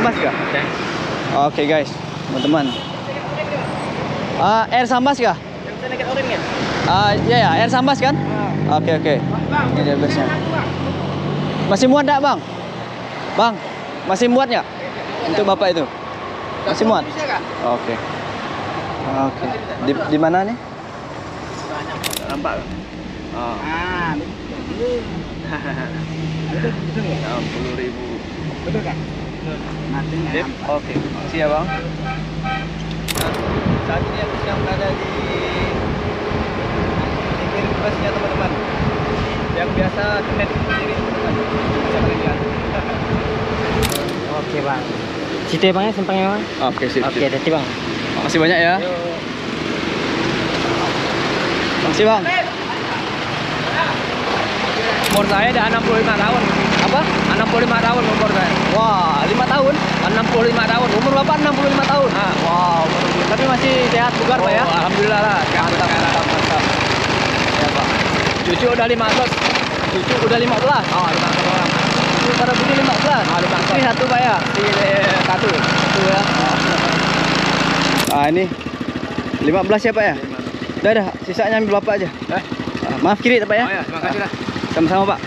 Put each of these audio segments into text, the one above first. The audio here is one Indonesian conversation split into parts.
Sambas kah? Oke guys, teman-teman. Air Sambas kah? Iya ya, air Sambas kan? Oke. Ini dia busnya. Masih muat enggak, Bang? Bang, masih muat nggak? Untuk Bapak itu? Masih muat? Oke. Di mana nih? Nampak? Oh. 60.000. Betul kan? Sip. Oke. Makasih ya, Bang. Saat ini aku sedang berada di pinggir busnya, teman-teman. Yang biasa connect sendiri, teman-teman. Bisa melihat. Oke bang. Situ ya bang ya simpangnya bang. Oke, sip. Oke, hati bang. Makasih banyak ya. Makasih bang. Umur saya udah 65 tahun. Apa? 65 tahun umur saya. Wah, 5 tahun? 65 tahun. Umur Bapak 65 tahun? Wow, tapi masih sehat bugar Pak ya? Alhamdulillah lah. Mantap. Ya Pak. Cucu udah 15. Cucu udah 15? Oh, 15 orang. Cucu pada budi 15? Ini satu Pak ya? Satu ya? Ini 15 ya Pak ya? Udah, sisanya ambil Bapak aja. Maaf kiri Pak ya? Oh ya, terima kasih lah. Sama-sama Pak.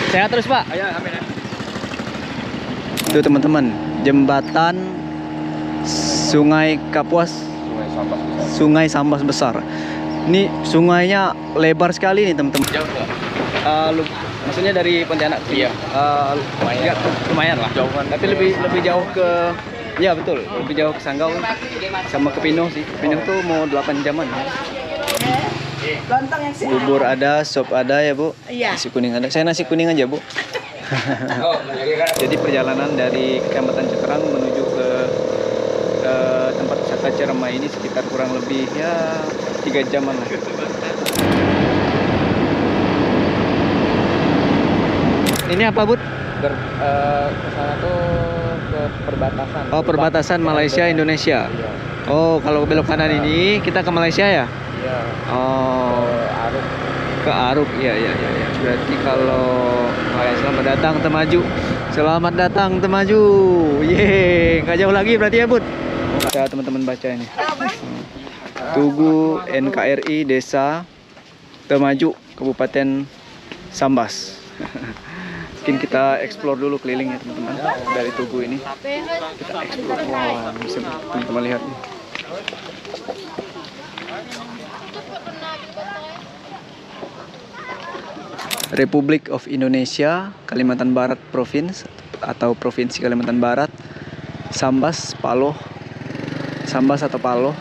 Sehat terus Pak. Ayo, amin ya. Itu teman-teman, jembatan Sungai Kapuas, Sungai Sambas besar. Ini sungainya lebar sekali nih teman-teman. Jauh nggak? Maksudnya dari Pontianak ke sini? Iya. Lumayan lah. Jauh kan? Tapi lebih jauh ke, ya betul, lebih jauh ke Sanggau sama ke Pinang sih. Pinang tuh mau 8 jaman. Lontong yang sehat. Bubur ada, sop ada ya Bu. Iya. Nasi kuning ada. Saya nasi kuning aja Bu. Jadi perjalanan dari Kecamatan Cekerang menuju ke tempat wisata Ciremai ini sekitar kurang lebih ya 3 jaman lah. Ini apa Bud? Ke sana tuh ke perbatasan. Oh, perbatasan Malaysia Indonesia. Iya. Oh, kalau belok kanan ini kita ke Malaysia ya? Iya. Oh, Aruk. ke Aruk. Iya. Berarti kalau selamat datang Temaju. Selamat datang Temaju. Yeay, nggak jauh lagi berarti ya, Bud. Ya, teman-teman baca ini. Tugu NKRI Desa Temaju, Kabupaten Sambas. Mungkin kita explore dulu keliling ya, teman-teman. Dari Tugu ini. Kita explore. Wow, bisa teman-teman lihat nih. Republik of Indonesia, Kalimantan Barat Provinsi atau Provinsi Kalimantan Barat, Sambas, Paloh, Sambas atau Paloh,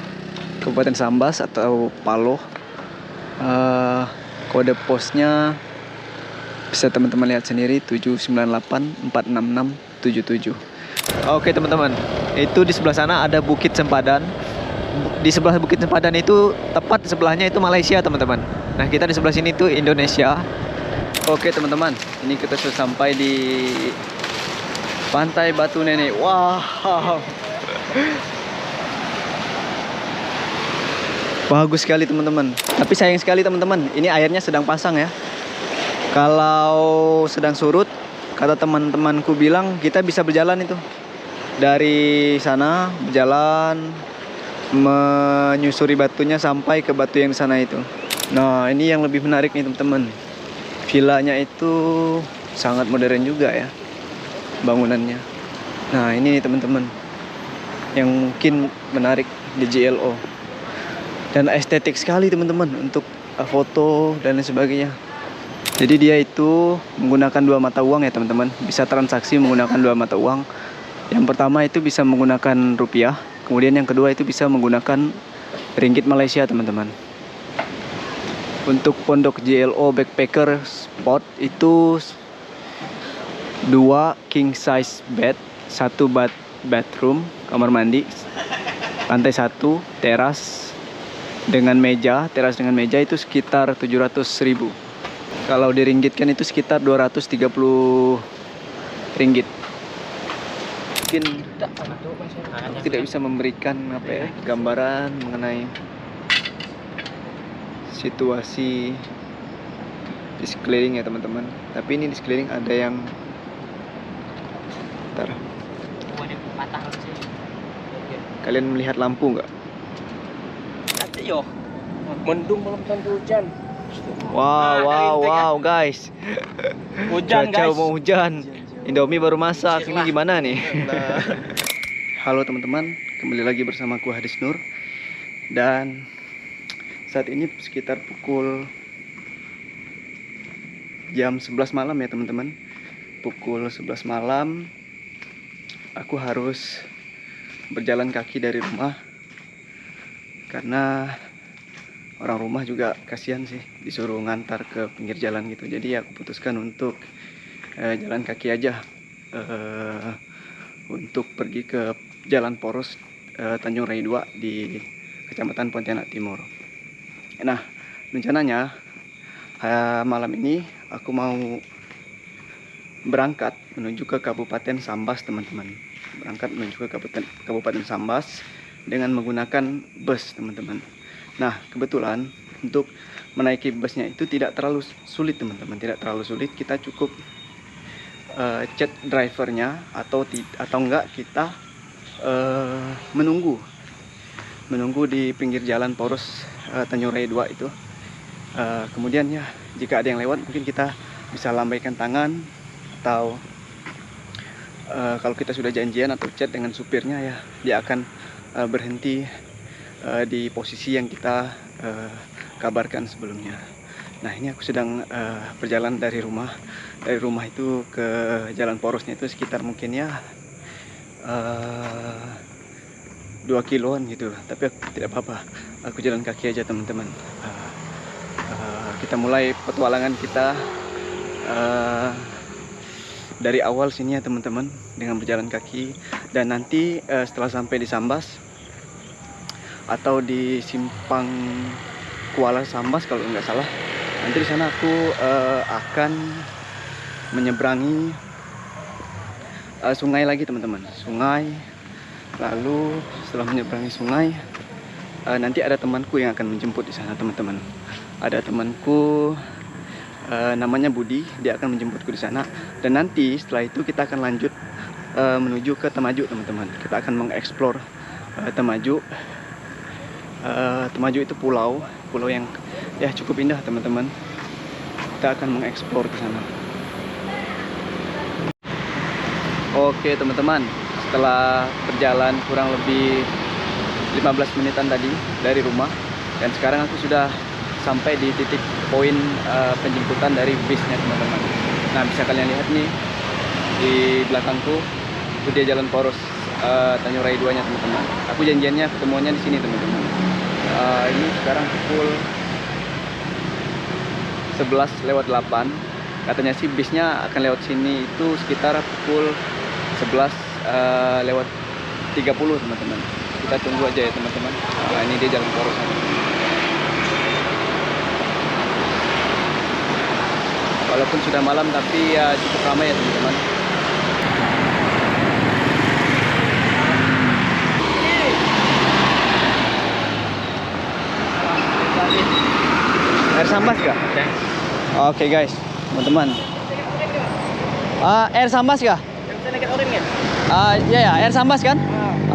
Kabupaten Sambas atau Paloh. Kode posnya bisa teman-teman lihat sendiri 7984667. Oke teman-teman, itu di sebelah sana ada Bukit Sempadan. Di sebelah Bukit Sempadan itu tepat sebelahnya itu Malaysia teman-teman. Nah kita di sebelah sini tuh Indonesia. Oke teman-teman, ini kita sudah sampai di Pantai Batu Nenek. Wow, bagus sekali teman-teman. Tapi sayang sekali teman-teman, ini airnya sedang pasang ya. Kalau sedang surut, kata teman-temanku bilang kita bisa berjalan itu dari sana, berjalan menyusuri batunya sampai ke batu yang di sana itu. Nah ini yang lebih menarik nih teman-teman. Villanya itu sangat modern juga ya bangunannya. Nah ini nih teman-teman yang mungkin menarik di JLO. Dan estetik sekali teman-teman untuk foto dan lain sebagainya. Jadi dia itu menggunakan 2 mata uang ya teman-teman. Bisa transaksi menggunakan 2 mata uang. Yang pertama itu bisa menggunakan rupiah. Kemudian yang kedua itu bisa menggunakan ringgit Malaysia teman-teman. Untuk pondok JLO Backpacker Spot itu 2 king size bed, 1 bathroom, kamar mandi, lantai 1, teras dengan meja. Teras dengan meja itu sekitar 700.000. Kalau diringgitkan itu sekitar 230 ringgit. Mungkin tidak bisa memberikan gambaran mengenai situasi di sekeliling ya teman-teman. Tapi ini di sekeliling ada yang taruh di sini. Oke. Kalian melihat lampu nggak? Nanti yo. Mendung belum tentu hujan. Wow, wow, dari wow, guys. Hujan, Cuaca guys. mau hujan. Indomie baru masak. Ini Bismillah. gimana nih? Halo teman-teman, kembali lagi bersama aku Hadis Nur. Dan saat ini sekitar pukul jam 11 malam ya teman-teman. Pukul 11 malam aku harus berjalan kaki dari rumah karena orang rumah juga kasihan sih disuruh ngantar ke pinggir jalan gitu. Jadi aku putuskan untuk jalan kaki aja untuk pergi ke Jalan Poros Tanjung Rai 2 di Kecamatan Pontianak Timur. Nah, rencananya malam ini aku mau berangkat menuju ke Kabupaten Sambas, teman-teman. Berangkat menuju ke Kabupaten Sambas dengan menggunakan bus, teman-teman. Nah, kebetulan untuk menaiki busnya itu tidak terlalu sulit, teman-teman. Tidak terlalu sulit, kita cukup chat drivernya atau enggak kita menunggu di pinggir jalan Poros Tanjung Rai 2 itu. Kemudian ya, jika ada yang lewat mungkin kita bisa lambaikan tangan, atau kalau kita sudah janjian atau chat dengan supirnya ya, dia akan berhenti di posisi yang kita kabarkan sebelumnya. Nah, ini aku sedang berjalan dari rumah itu ke Jalan Porosnya itu sekitar mungkin ya 2 kiloan gitu. Tapi tidak apa-apa, aku jalan kaki aja teman-teman. Kita mulai petualangan kita dari awal sini ya teman-teman, dengan berjalan kaki. Dan nanti setelah sampai di Sambas atau di Simpang Kuala Sambas kalau nggak salah, nanti di sana aku akan menyeberangi sungai lagi teman-teman, sungai. Lalu setelah menyeberangi sungai, nanti ada temanku yang akan menjemput di sana teman-teman. Ada temanku namanya Budi, dia akan menjemputku di sana. Dan nanti setelah itu kita akan lanjut menuju ke Temajuk teman-teman. Kita akan mengeksplor Temajuk. Temajuk itu pulau yang ya cukup indah teman-teman. Kita akan mengeksplor ke sana. Oke teman-teman, setelah berjalan kurang lebih 15 menitan tadi dari rumah, dan sekarang aku sudah sampai di titik poin penjemputan dari bisnya teman-teman. Nah, bisa kalian lihat nih di belakangku, itu dia Jalan Poros Tanjung Rai 2 nya teman-teman. Aku janjiannya ketemuannya di sini teman-teman. Ini sekarang pukul 11:08. Katanya sih bisnya akan lewat sini itu sekitar pukul 11:30 teman-teman. Kita tunggu aja ya teman-teman. Nah, ini dia Jalan Poros. Walaupun sudah malam tapi ya cukup ramai ya teman-teman. Air Sambas kah? Oke guys, teman-teman. Air Sambas kah? Ya, air Sambas kan?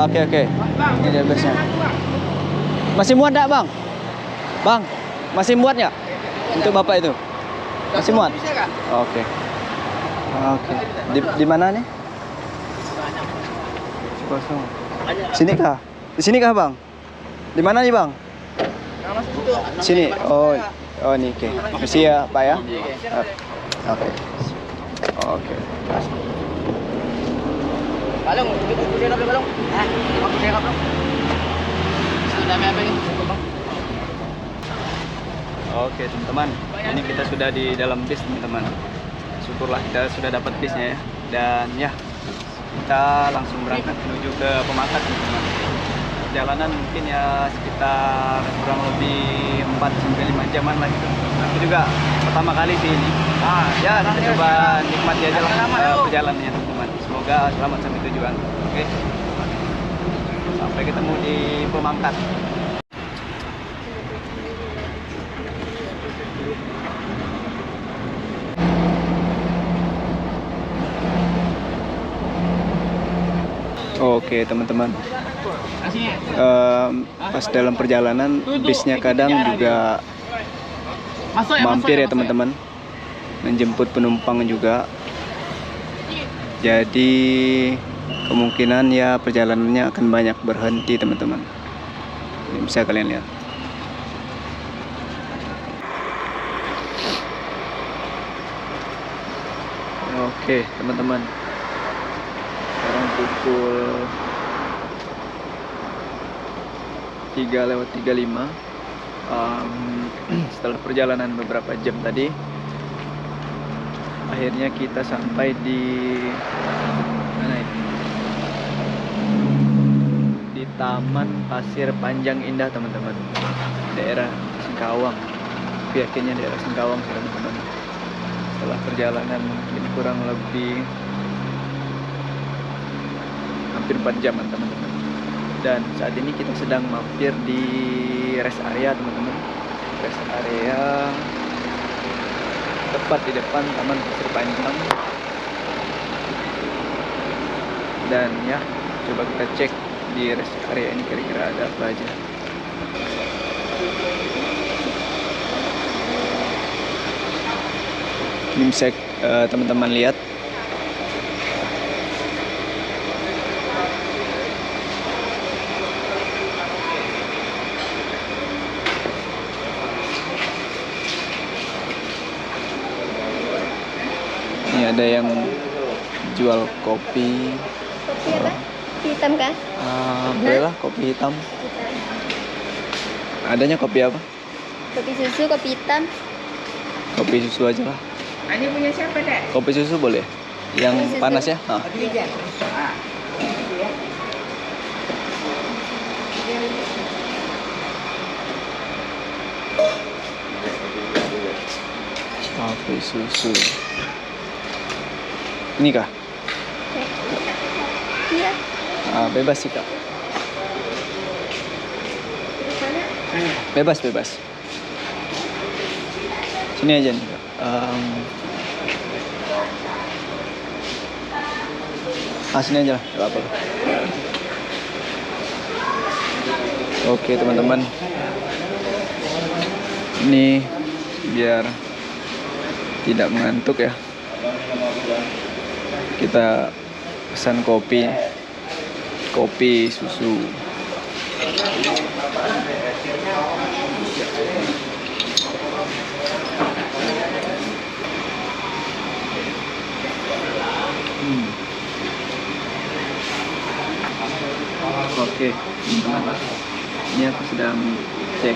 Oke. Ini dia busnya. Masih muat enggak, Bang? Bang, masih muat nggak? Untuk Bapak itu? Masih muat? Oke. Di mana nih? Kosong. Sini kah? Di sini kah, Bang? Di mana nih, Bang? Sini. Oh, ini oke. Mesti ya, Pak ya? Oke. Balong, buku dia balong. Buku dia balong. Sudah apa ini? Oke teman-teman, ini kita sudah di dalam bis teman-teman. Syukurlah kita sudah dapat bisnya ya. Dan ya, kita langsung berangkat menuju ke Pemakat teman-teman. Perjalanan mungkin ya sekitar kurang lebih 4-5 jaman lah gitu. Aku juga pertama kali sih ini. Ya kita coba nikmati aja lah perjalanannya teman-teman. Semoga selamat sampai tujuan. Oke. Sampai ketemu di Pemangkat. Oke teman-teman, pas dalam perjalanan bisnya kadang juga mampir ya teman-teman, menjemput penumpang juga. Jadi kemungkinan ya perjalanannya akan banyak berhenti teman-teman. Ini bisa kalian lihat. Oke teman-teman, sekarang pukul 3:35. Setelah perjalanan beberapa jam tadi, akhirnya kita sampai di mana ini? Di Taman Pasir Panjang Indah teman-teman, daerah Singkawang. Aku yakinnya daerah Singkawang teman-teman. Setelah perjalanan mungkin kurang lebih hampir 4 jam teman-teman. Dan saat ini kita sedang mampir di rest area teman-teman. Rest area tepat di depan Taman Pasir Panjang. Dan ya, coba kita cek di rest area ini kira-kira ada apa aja. Ini bisa teman-teman lihat. Ini ada yang jual kopi. Kopi apa? Hitam kan? Boleh lah, kopi hitam. Adanya kopi apa? Kopi susu, kopi hitam. Kopi susu aja lah. Ini punya siapa, Dek? Kopi susu boleh. Yang Kopi susu. panas ya? Nah. Kopi susu. Ini kah? Iya. Bebas sih kak. Bebas bebas. Sini aja nih kak. Sini aja lah, nggak apa-apa. Oke teman-teman, ini biar tidak mengantuk ya, kita pesan kopi susu. Oke, teman-teman. Ini aku sedang cek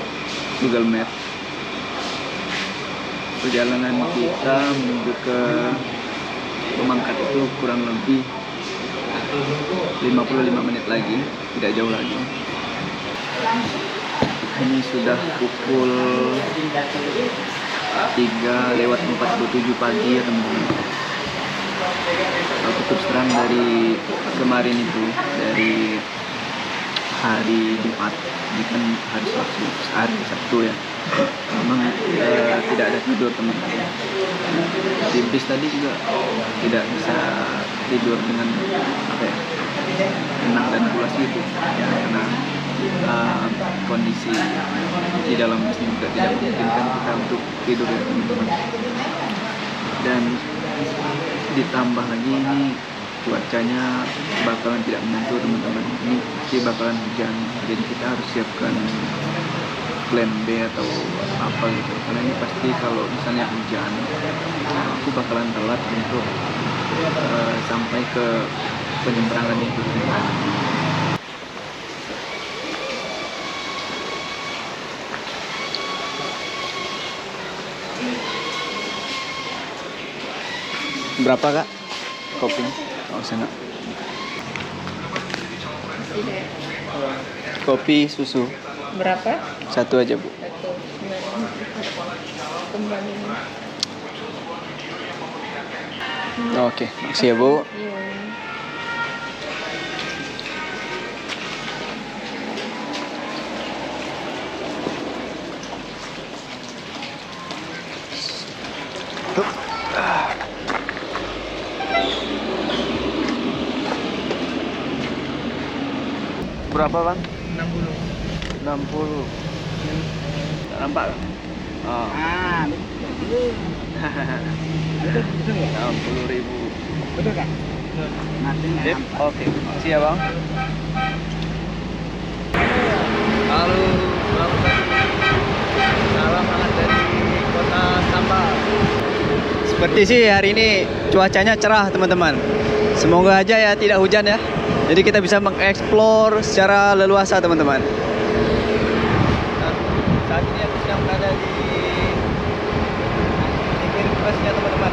Google Map. Perjalanan kita menuju ke Pemangkat itu kurang lebih 55 menit lagi, tidak jauh lagi. Ini sudah pukul 3:47 pagi ya teman-teman. Aku terus terang dari kemarin itu, dari hari Jumat, ini kan hari Sabtu ya. Memang tidak ada tidur teman-teman. Di bis tadi juga tidak bisa tidur dengan apa ya, tenang dan pulas gitu ya, karena kondisi di dalam bis juga tidak memungkinkan kita untuk tidur ya teman-teman. Dan ditambah lagi ini cuacanya bakalan tidak menentu teman-teman. Ini pasti bakalan hujan, jadi kita harus siapkan plan B atau apa gitu, karena ini pasti kalau misalnya hujan aku bakalan telat untuk sampai ke penyeberangan itu. Berapa kak kopinya? Oh sana. Kopi susu Berapa? satu aja bu. Satu. Kembali. Oke, makasih ya bu. Iya. berapa bang? 60. 60. Tak nampak kan? Oh. Ah, betul. Betul, betul ya? 60.000. Betul kan? Betul. Nanti Sip, oke. Makasih ya bang. Halo, selamat pagi. Salam hangat dari kota Sambal. Seperti sih hari ini cuacanya cerah teman-teman. Semoga aja ya tidak hujan ya. Jadi kita bisa mengeksplor secara leluasa teman-teman. Nah, saat ini aku sedang berada di pinggir busnya teman-teman.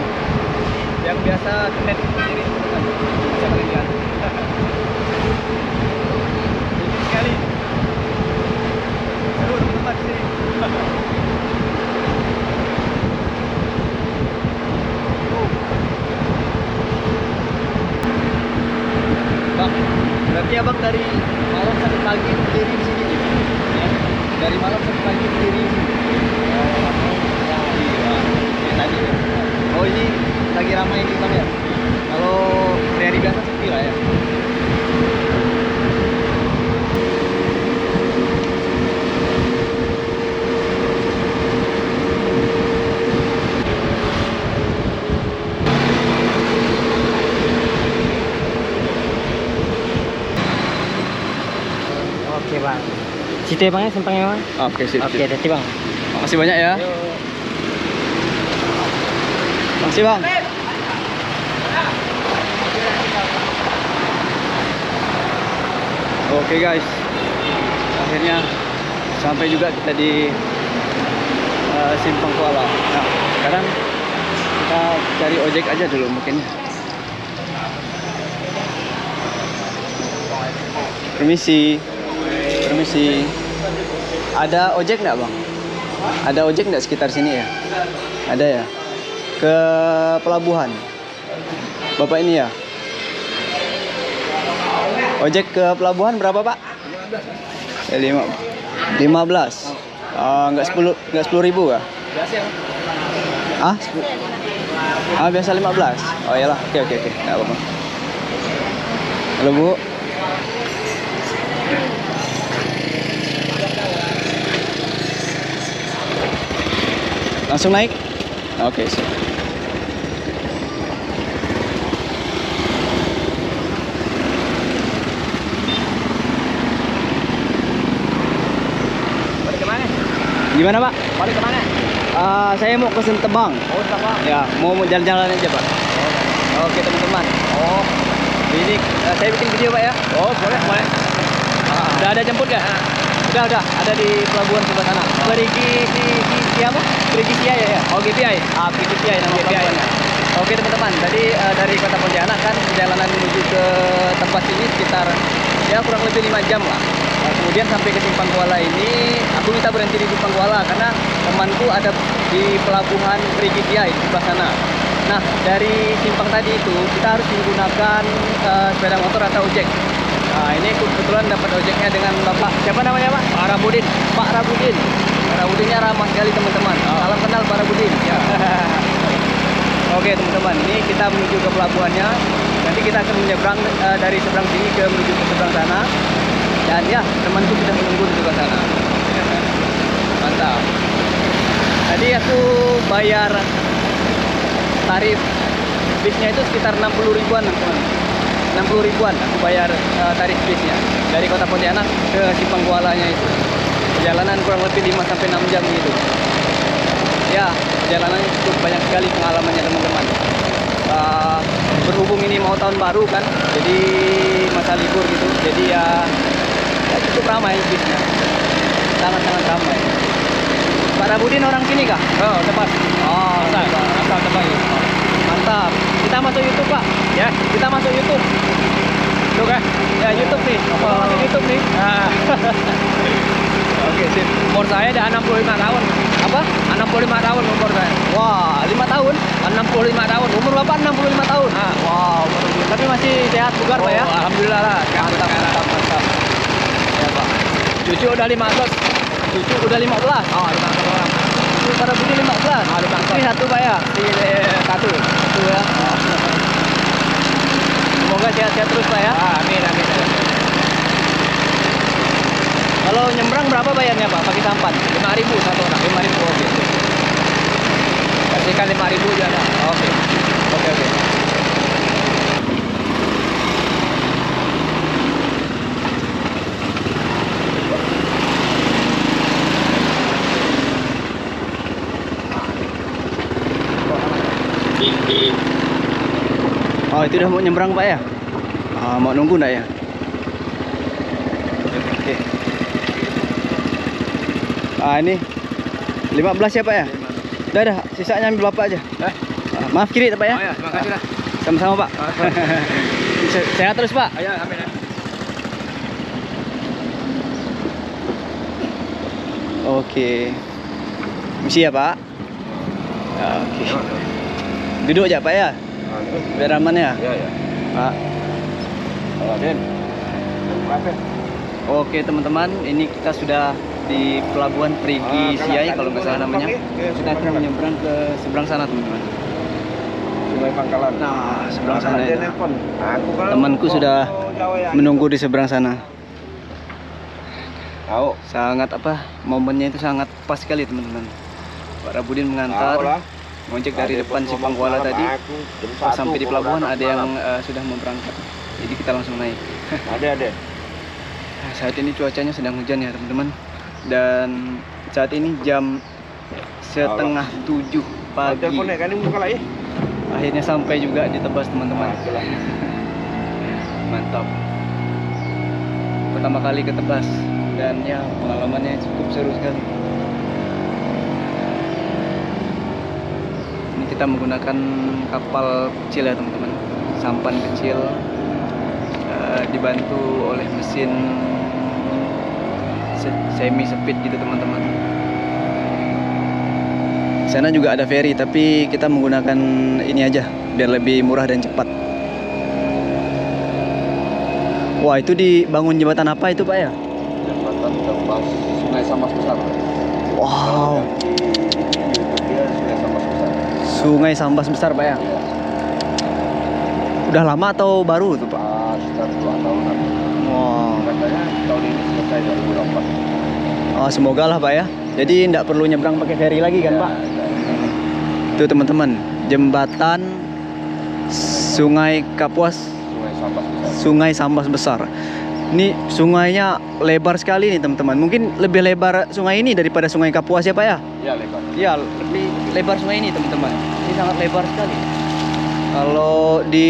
Yang biasa terlihat di kiri teman-teman. Bisa kalian lihat. Tinggi sekali. Seru teman-teman di sini. Bang, berarti abang dari malam sampai pagi berdiri di sini nih? Ya? Dari malam sampai pagi berdiri di sini? Ya, iya. Ya, tadi ya. Oh ini lagi ramai ini bang ya? Kalau hari biasa sepi lah ya? Oke bang. Situ ya bang ya simpangnya bang. Oke, sip. Oke, hati bang. Makasih banyak ya. Makasih bang. Oke guys, akhirnya sampai juga kita di Simpang Kuala. Nah, sekarang kita cari ojek aja dulu mungkin. Permisi, permisi. Ada ojek nggak bang? Ada ojek nggak sekitar sini ya? Ada ya? Ke pelabuhan. Bapak ini ya? Ojek ke pelabuhan berapa pak? 15. Nggak 10 ribu kah? Biasa ya. Ah? Biasa 15. Oh iyalah. Oke. Nggak apa-apa. Halo bu. Langsung naik? Oke, sip. Balik kemana? Gimana pak? Balik kemana? Saya mau pesen tebang. Oh sama. Ya, mau jalan-jalan aja pak. Oke teman-teman. Oh, Ini saya bikin video pak ya. oh boleh boleh. Udah ada jemput ya? Udah. Ada di pelabuhan sebelah sana. Perigi apa? Perigi Siaya ya? Oh GPI. Perigi Siaya nama pelabuhannya. Oke teman-teman. Tadi dari kota Pontianak kan perjalanan menuju ke tempat ini sekitar ya kurang lebih 5 jam lah. Kemudian sampai ke Simpang Kuala ini, aku minta berhenti di Simpang Kuala karena temanku ada di pelabuhan Perigi Siaya di sebelah sana. Nah dari simpang tadi itu kita harus menggunakan sepeda motor atau ojek. Nah ini kebetulan dapat ojeknya dengan bapak siapa namanya pak? Pak Rabudin. Pak Rabudin. Pak Rabudinnya ramah sekali teman-teman. Salam kenal Pak Rabudin. Ya. Oke teman-teman, ini kita menuju ke pelabuhannya. Nanti kita akan menyeberang dari seberang sini ke menuju ke seberang sana. Dan ya temanku sudah menunggu di sebelah sana. Mantap. Tadi aku bayar tarif bisnya itu sekitar 60 ribuan teman-teman. 60 ribuan aku bayar tarif bisnya dari kota Pontianak ke Simpang Kualanya itu. Perjalanan kurang lebih 5 sampai 6 jam gitu. Ya, perjalanannya cukup banyak sekali pengalamannya teman-teman. Berhubung ini mau tahun baru kan, jadi masa libur gitu. Jadi ya cukup ramai bisnya. Sangat-sangat ramai. Pak Rabudin orang sini kah? Oh, tepat. Oh, Asal tepat. mantap. Kita masuk YouTube pak. Ya, Kita masuk YouTube. tuh kan. Ya YouTube nih. Kalau masuk YouTube nih. Nah, Oke sip. umur saya udah 65 tahun. Apa? 65 tahun umur saya. Wah 5 tahun. 65 tahun. Umur bapak 65 tahun. Ah. Wow. Tapi masih sehat bugar pak ya. Oh, alhamdulillah lah. Mantap. Ya pak. Cucu udah 15. Cucu udah 15. Oh, 15 orang. Cucu pada budi 15. Ah, 15. Ini satu pak ya. Satu. Satu ya. Semoga sehat-sehat terus pak ya. Ah, amin. Kalau nyebrang berapa bayarnya Pak? Pakai sampan? 5.000 satu orang. 5.000, oke. Kasihkan 5.000 juga ada. Oke. Oke, oke. Oh, itu udah mau nyebrang Pak ya? Mau nunggu enggak ya? Oke. Ini 15 ya Pak ya? Udah, sisanya ambil Bapak aja. Maaf kiri Pak ya? Oh ya, terima kasih lah. Sama-sama Pak. Sehat terus Pak. Ayo, amin ya. Oke. Misi ya Pak? Oke. Duduk aja Pak ya? Biar aman ya? Ya, ya. Pak. Den. Berapa? Oke teman-teman, ini kita sudah di pelabuhan Perigi Siai kalau nggak salah namanya. Kita akan menyeberang ke seberang sana teman-teman. Sungai Pangkalan. Nah, seberang sana ya. Aku Temanku sudah menunggu di seberang sana. Tahu. Sangat momennya itu sangat pas sekali teman-teman. Pak Rabudin mengantar ngojek dari depan Simpang Kuala tadi. Pas sampai di pelabuhan ada yang sudah mau berangkat. Jadi kita langsung naik. Ada. Nah, saat ini cuacanya sedang hujan ya teman-teman. Dan saat ini jam 6:30 pagi. Akhirnya sampai juga di Tebas teman-teman. Mantap. Pertama kali ke Tebas dan ya pengalamannya cukup seru sekali. Ini kita menggunakan kapal kecil ya teman-teman, sampan kecil, dibantu oleh mesin semi speed gitu teman-teman. Di sana juga ada ferry tapi kita menggunakan ini aja biar lebih murah dan cepat. Wah, itu dibangun jembatan apa itu Pak ya? Jembatan Tebas Sungai Sambas Besar. Wow. Dia Sungai Sambas Besar. Sungai Sambas Besar Pak ya? Udah lama atau baru tuh Pak? Sekitar 2 tahunan. Wow. Katanya tahun ini selesai 2024. Oh, semoga lah Pak ya. Jadi nggak perlu nyebrang pakai ferry lagi kan Pak? Itu teman-teman, jembatan Sungai Kapuas, Sungai Sambas Besar. Ini sungainya lebar sekali nih teman-teman. Mungkin lebih lebar sungai ini daripada Sungai Kapuas ya Pak ya? Iya, lebar. Iya, lebih lebar sungai ini teman-teman. Ini sangat lebar sekali. Kalau di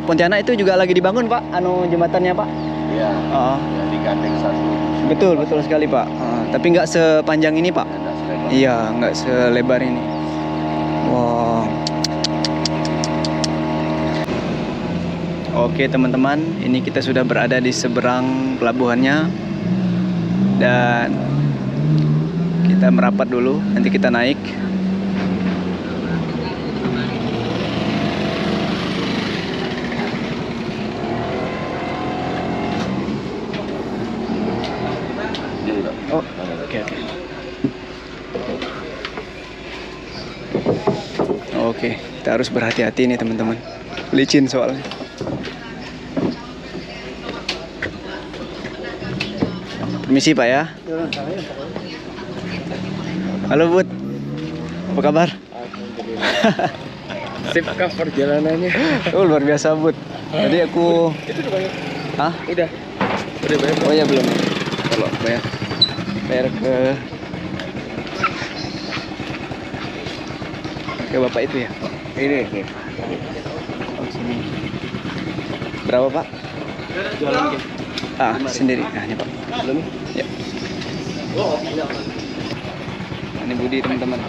Pontianak itu juga lagi dibangun Pak, jembatannya Pak. Iya. Oh. Ya, digandeng satu. Betul sekali Pak. Tapi nggak sepanjang ini Pak. Iya, nggak selebar ini. Wow. Oke teman-teman, ini kita sudah berada di seberang pelabuhannya dan kita merapat dulu, nanti kita naik. Oh, oke. Oke, kita harus berhati-hati nih teman-teman. Licin soalnya. Permisi Pak ya. Halo Bud. Apa kabar? Sip kah perjalanannya? Oh, luar biasa Bud. Tadi aku Hah? Udah bayar. Oh ya belum. Kalau bayar ke Bapak itu ya? Ini. Oh, sini. Berapa Pak? Jualan gitu. Sendiri. Nah, ini Pak. Belum? Ya. Ini Budi teman-teman.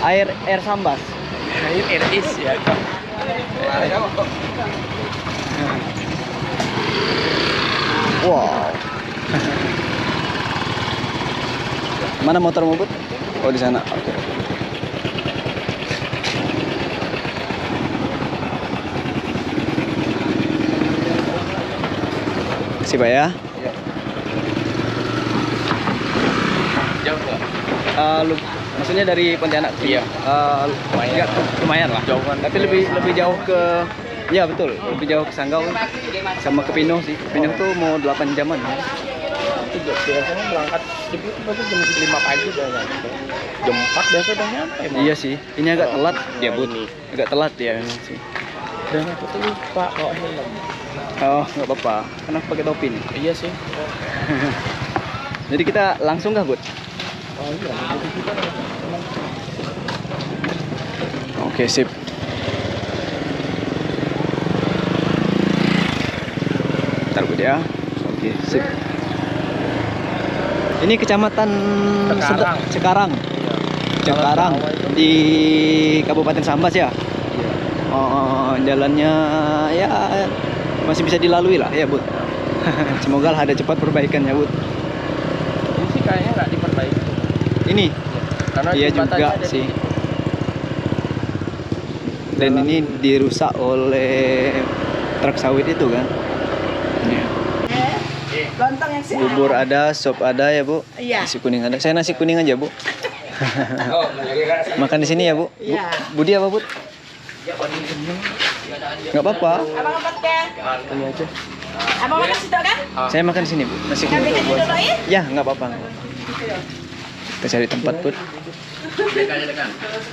Air Sambas. Air is ya. Wow. Mana motor Bud? Oh, di sana. Oke. Makasih Pak ya. Jauh nggak? Maksudnya dari Pontianak ke sini? Iya. Lumayan lah. Jauhan. Tapi lebih jauh ke, ya betul, lebih jauh ke Sanggau sama ke Pinang sih. Pinang tuh mau 8 jaman ya. itu biasanya berangkat trip itu pasti jam 5 pagi udah nyampe. Jam 4 biasa udah nyampe. Iya sih, ini agak telat ya Nah, Bud. ini. Agak telat ya memang sih. Dan aku tuh lupa bawa helm. Oh, nggak apa-apa. Kan aku pakai topi nih. Iya sih. Jadi kita langsung nggak Bud? Oh iya, jadi kita Oke, sip. Bentar Bud ya. Oke, sip. Ini kecamatan Cekarang. Cekarang. Cekarang di Kabupaten Sambas ya. Iya. Oh, jalannya ya masih bisa dilalui lah ya Bud. Semoga lah ada cepat perbaikan ya Bud. Ini sih kayaknya nggak diperbaiki. Ini Karena iya jembatannya juga ada sih. di- Dan ini dirusak oleh truk sawit itu kan. Iya. Lontong yang si Bubur ada, sop ada ya Bu. Iya. Nasi kuning ada. Saya nasi kuning aja Bu. Makan di sini ya Bu. Iya. Budi apa Bud? Nggak apa-apa. Abang apa teh? Ini aja. Abang makan situ kan? Saya makan di sini Bu. Nasi Kami kuning. kan dulu ya? Ya nggak apa-apa. Kita cari tempat Bud.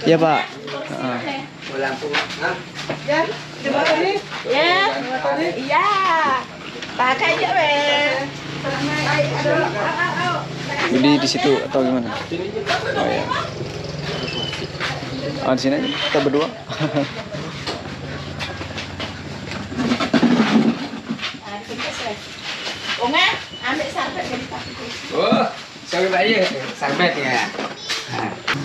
Iya Pak. Heeh. Ya. Coba tadi. Ya. Iya. Pakai aja weh. Budi di situ atau gimana? Oh ya. Oh di sini aja kita berdua. Unga, ambil sarbet jadi pakai. Oh, sarbet aja. Sarbet ya.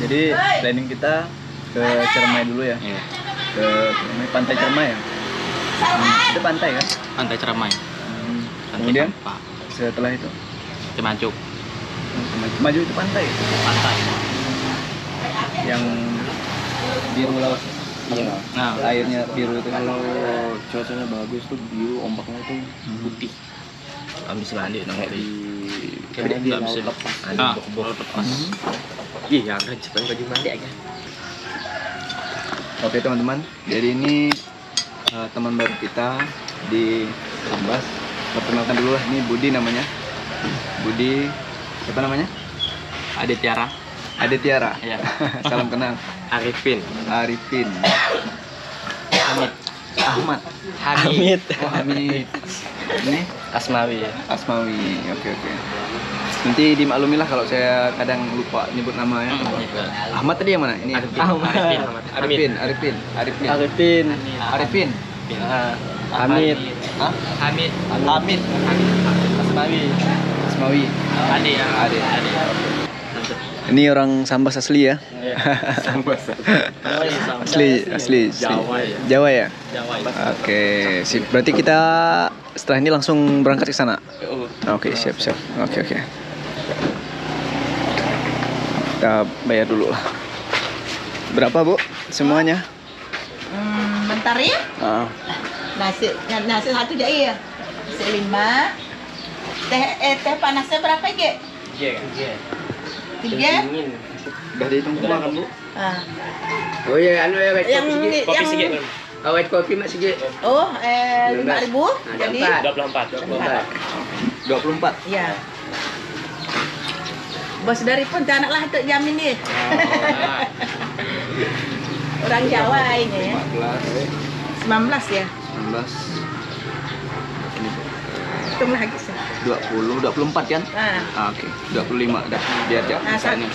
Jadi planning kita ke Cermai dulu ya. Ke Pantai Cermai ya. Itu pantai kan? Pantai Ceramai. Kemudian setelah itu Cimancuk. maju itu pantai Pantai. yang biru laut. Iya. Nah, Airnya biru itu. Kalau cuacanya bagus tuh biru, ombaknya tuh putih. habis mandi Kayak di Kayak di nggak laut bisa. lepas. Ah, lepas. Iya, kan cepat baju mandi aja. Oke teman-teman, jadi ini teman baru kita di Sambas. Perkenalkan dulu lah, ini Budi namanya. Budi, siapa namanya? Ada Tiara. Ade Tiara. Iya. Salam kenal. Arifin. Arifin. Hamid. Ahmad. Hamid. Oh Hamid. Ini Asmawi. Asmawi. Oke oke. Nanti dimaklumi lah kalau saya kadang lupa nyebut namanya. Ahmad tadi yang mana? Ini Arifin. Ahmad. Arifin. Arifin. Arifin. Arifin. Arifin. Hamid. Hah? Hamid. Hamid. Asmawi. Asmawi. Ade. Ade. Ini orang Sambas asli ya. Asli. Jawa ya. Jawa ya. Jawa. Oke, sip. Berarti kita setelah ini langsung berangkat ke sana. Oke, siap. Oke. Kita bayar dulu lah. Berapa, Bu? Semuanya? Bentar ya. Ah, Nasi satu jadi ya. Nasi 5. Teh panasnya berapa ya? Iya. 3. udah dihitung semua kan, Bu? Ah. Oh iya, anu ya, white Yang kopi sedikit. Kopi yang sedikit. White kopi mak sedikit. Oh, 5.000. Jadi 24. 24. ya. Bos dari Pontianak lah untuk jamin nih. Orang Jawa ini ya. 15, 19 ya. 19. Ini, Bu. Hitung lagi sih. 20, 24 kan? Nah, Oke, 25 dah. Biar aja. nah 1.000.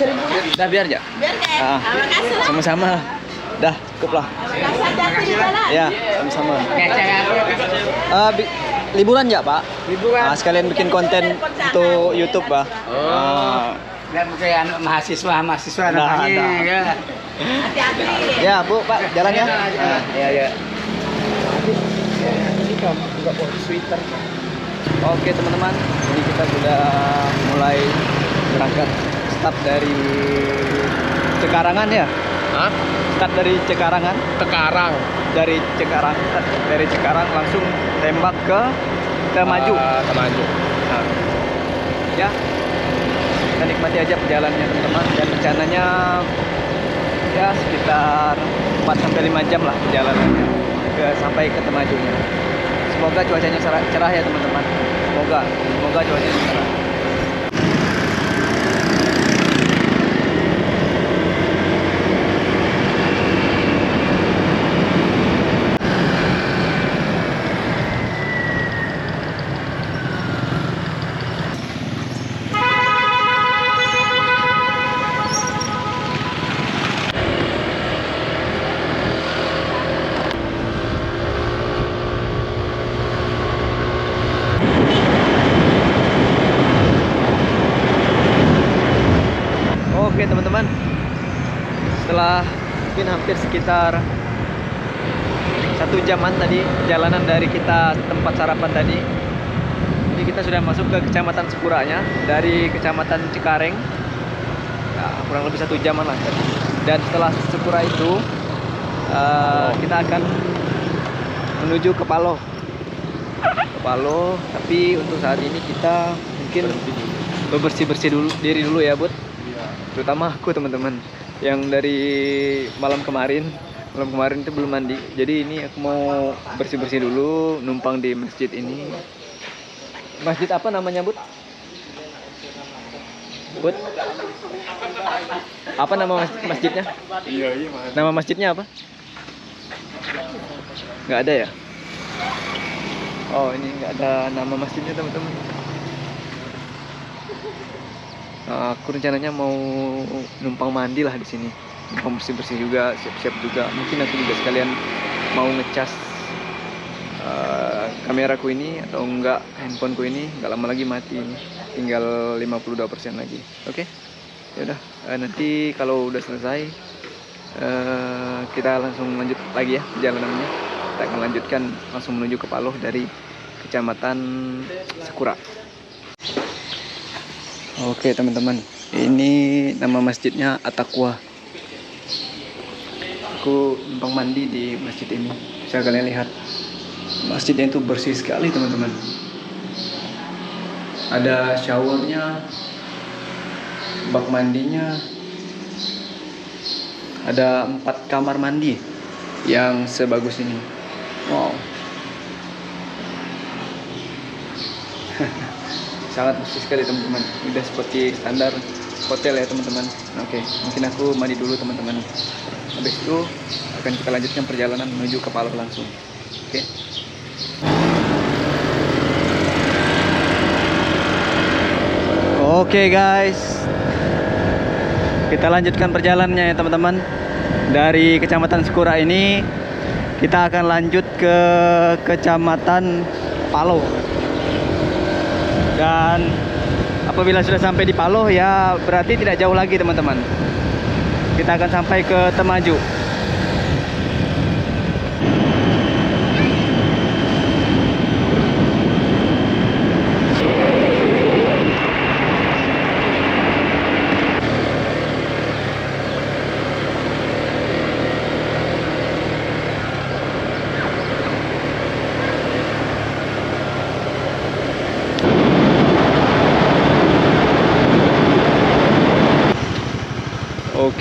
Dah biar aja. Biar deh. Ah, Terima kasih lah. sama-sama. Dah, cukup lah. Kasih hati-hati di jalan. Ya, sama-sama. Kecap. Liburan ya, Pak? Liburan. Sekalian bikin konten untuk YouTube, Pak. Oh. Dan kayak anak mahasiswa Nah, namanya nah. ya. Hati-hati. Ya, Bu, Pak, jalan ya. Ya. Ini kamu juga bawa sweater. Oke, teman-teman. Ini kita sudah mulai berangkat. Start dari Cekarangan ya? Hah? Start dari Cekarangan. Sekarang. Dari Cikarang langsung tembak ke Temaju. Temaju. Nah, ya, kita nikmati aja perjalanannya teman-teman, dan rencananya ya sekitar 4-5 jam lah perjalanannya sampai ke Temajunya. Semoga cuacanya cerah ya teman-teman. Semoga cuacanya cerah. mungkin hampir sekitar 1 jaman tadi perjalanan dari kita tempat sarapan tadi. Jadi kita sudah masuk ke kecamatan Sekuranya dari kecamatan Cikareng. Ya, kurang lebih 1 jaman lah tadi. Dan setelah Sekura itu kita akan menuju ke Paloh. Tapi untuk saat ini kita mungkin bersih-bersih diri dulu ya, Bud. Terutama aku, teman-teman, yang dari malam kemarin itu belum mandi. Jadi ini aku mau bersih-bersih dulu, numpang di masjid ini. Masjid apa namanya, Bud? Bud? Apa nama masjidnya? Nama masjidnya apa? Nggak ada ya? Oh, ini nggak ada nama masjidnya, teman-teman. Aku rencananya mau numpang mandi lah di sini, numpang bersih-bersih juga, siap-siap juga. Mungkin aku juga sekalian mau ngecas kameraku ini, atau enggak handphoneku ini. Nggak lama lagi mati ini, tinggal 52% lagi. Oke, ya udah. Nanti kalau udah selesai kita langsung lanjut lagi ya perjalanannya. Kita akan lanjutkan langsung menuju ke Paloh dari kecamatan Sekura. Oke, teman-teman, ini nama masjidnya At-Taqwa. Aku numpang mandi di masjid ini. Bisa kalian lihat, masjidnya itu bersih sekali, teman-teman. Ada showernya, bak mandinya, ada 4 kamar mandi yang sebagus ini. Wow. Sangat bersih sekali, teman-teman. Udah seperti standar hotel ya, teman-teman. Oke, mungkin aku mandi dulu, teman-teman. Habis itu akan kita lanjutkan perjalanan menuju ke Paloh langsung. Oke. Oke, guys. Kita lanjutkan perjalanannya ya, teman-teman. Dari kecamatan Sekura ini kita akan lanjut ke kecamatan Paloh. Dan apabila sudah sampai di Paloh, ya berarti tidak jauh lagi, teman-teman. Kita akan sampai ke Temaju.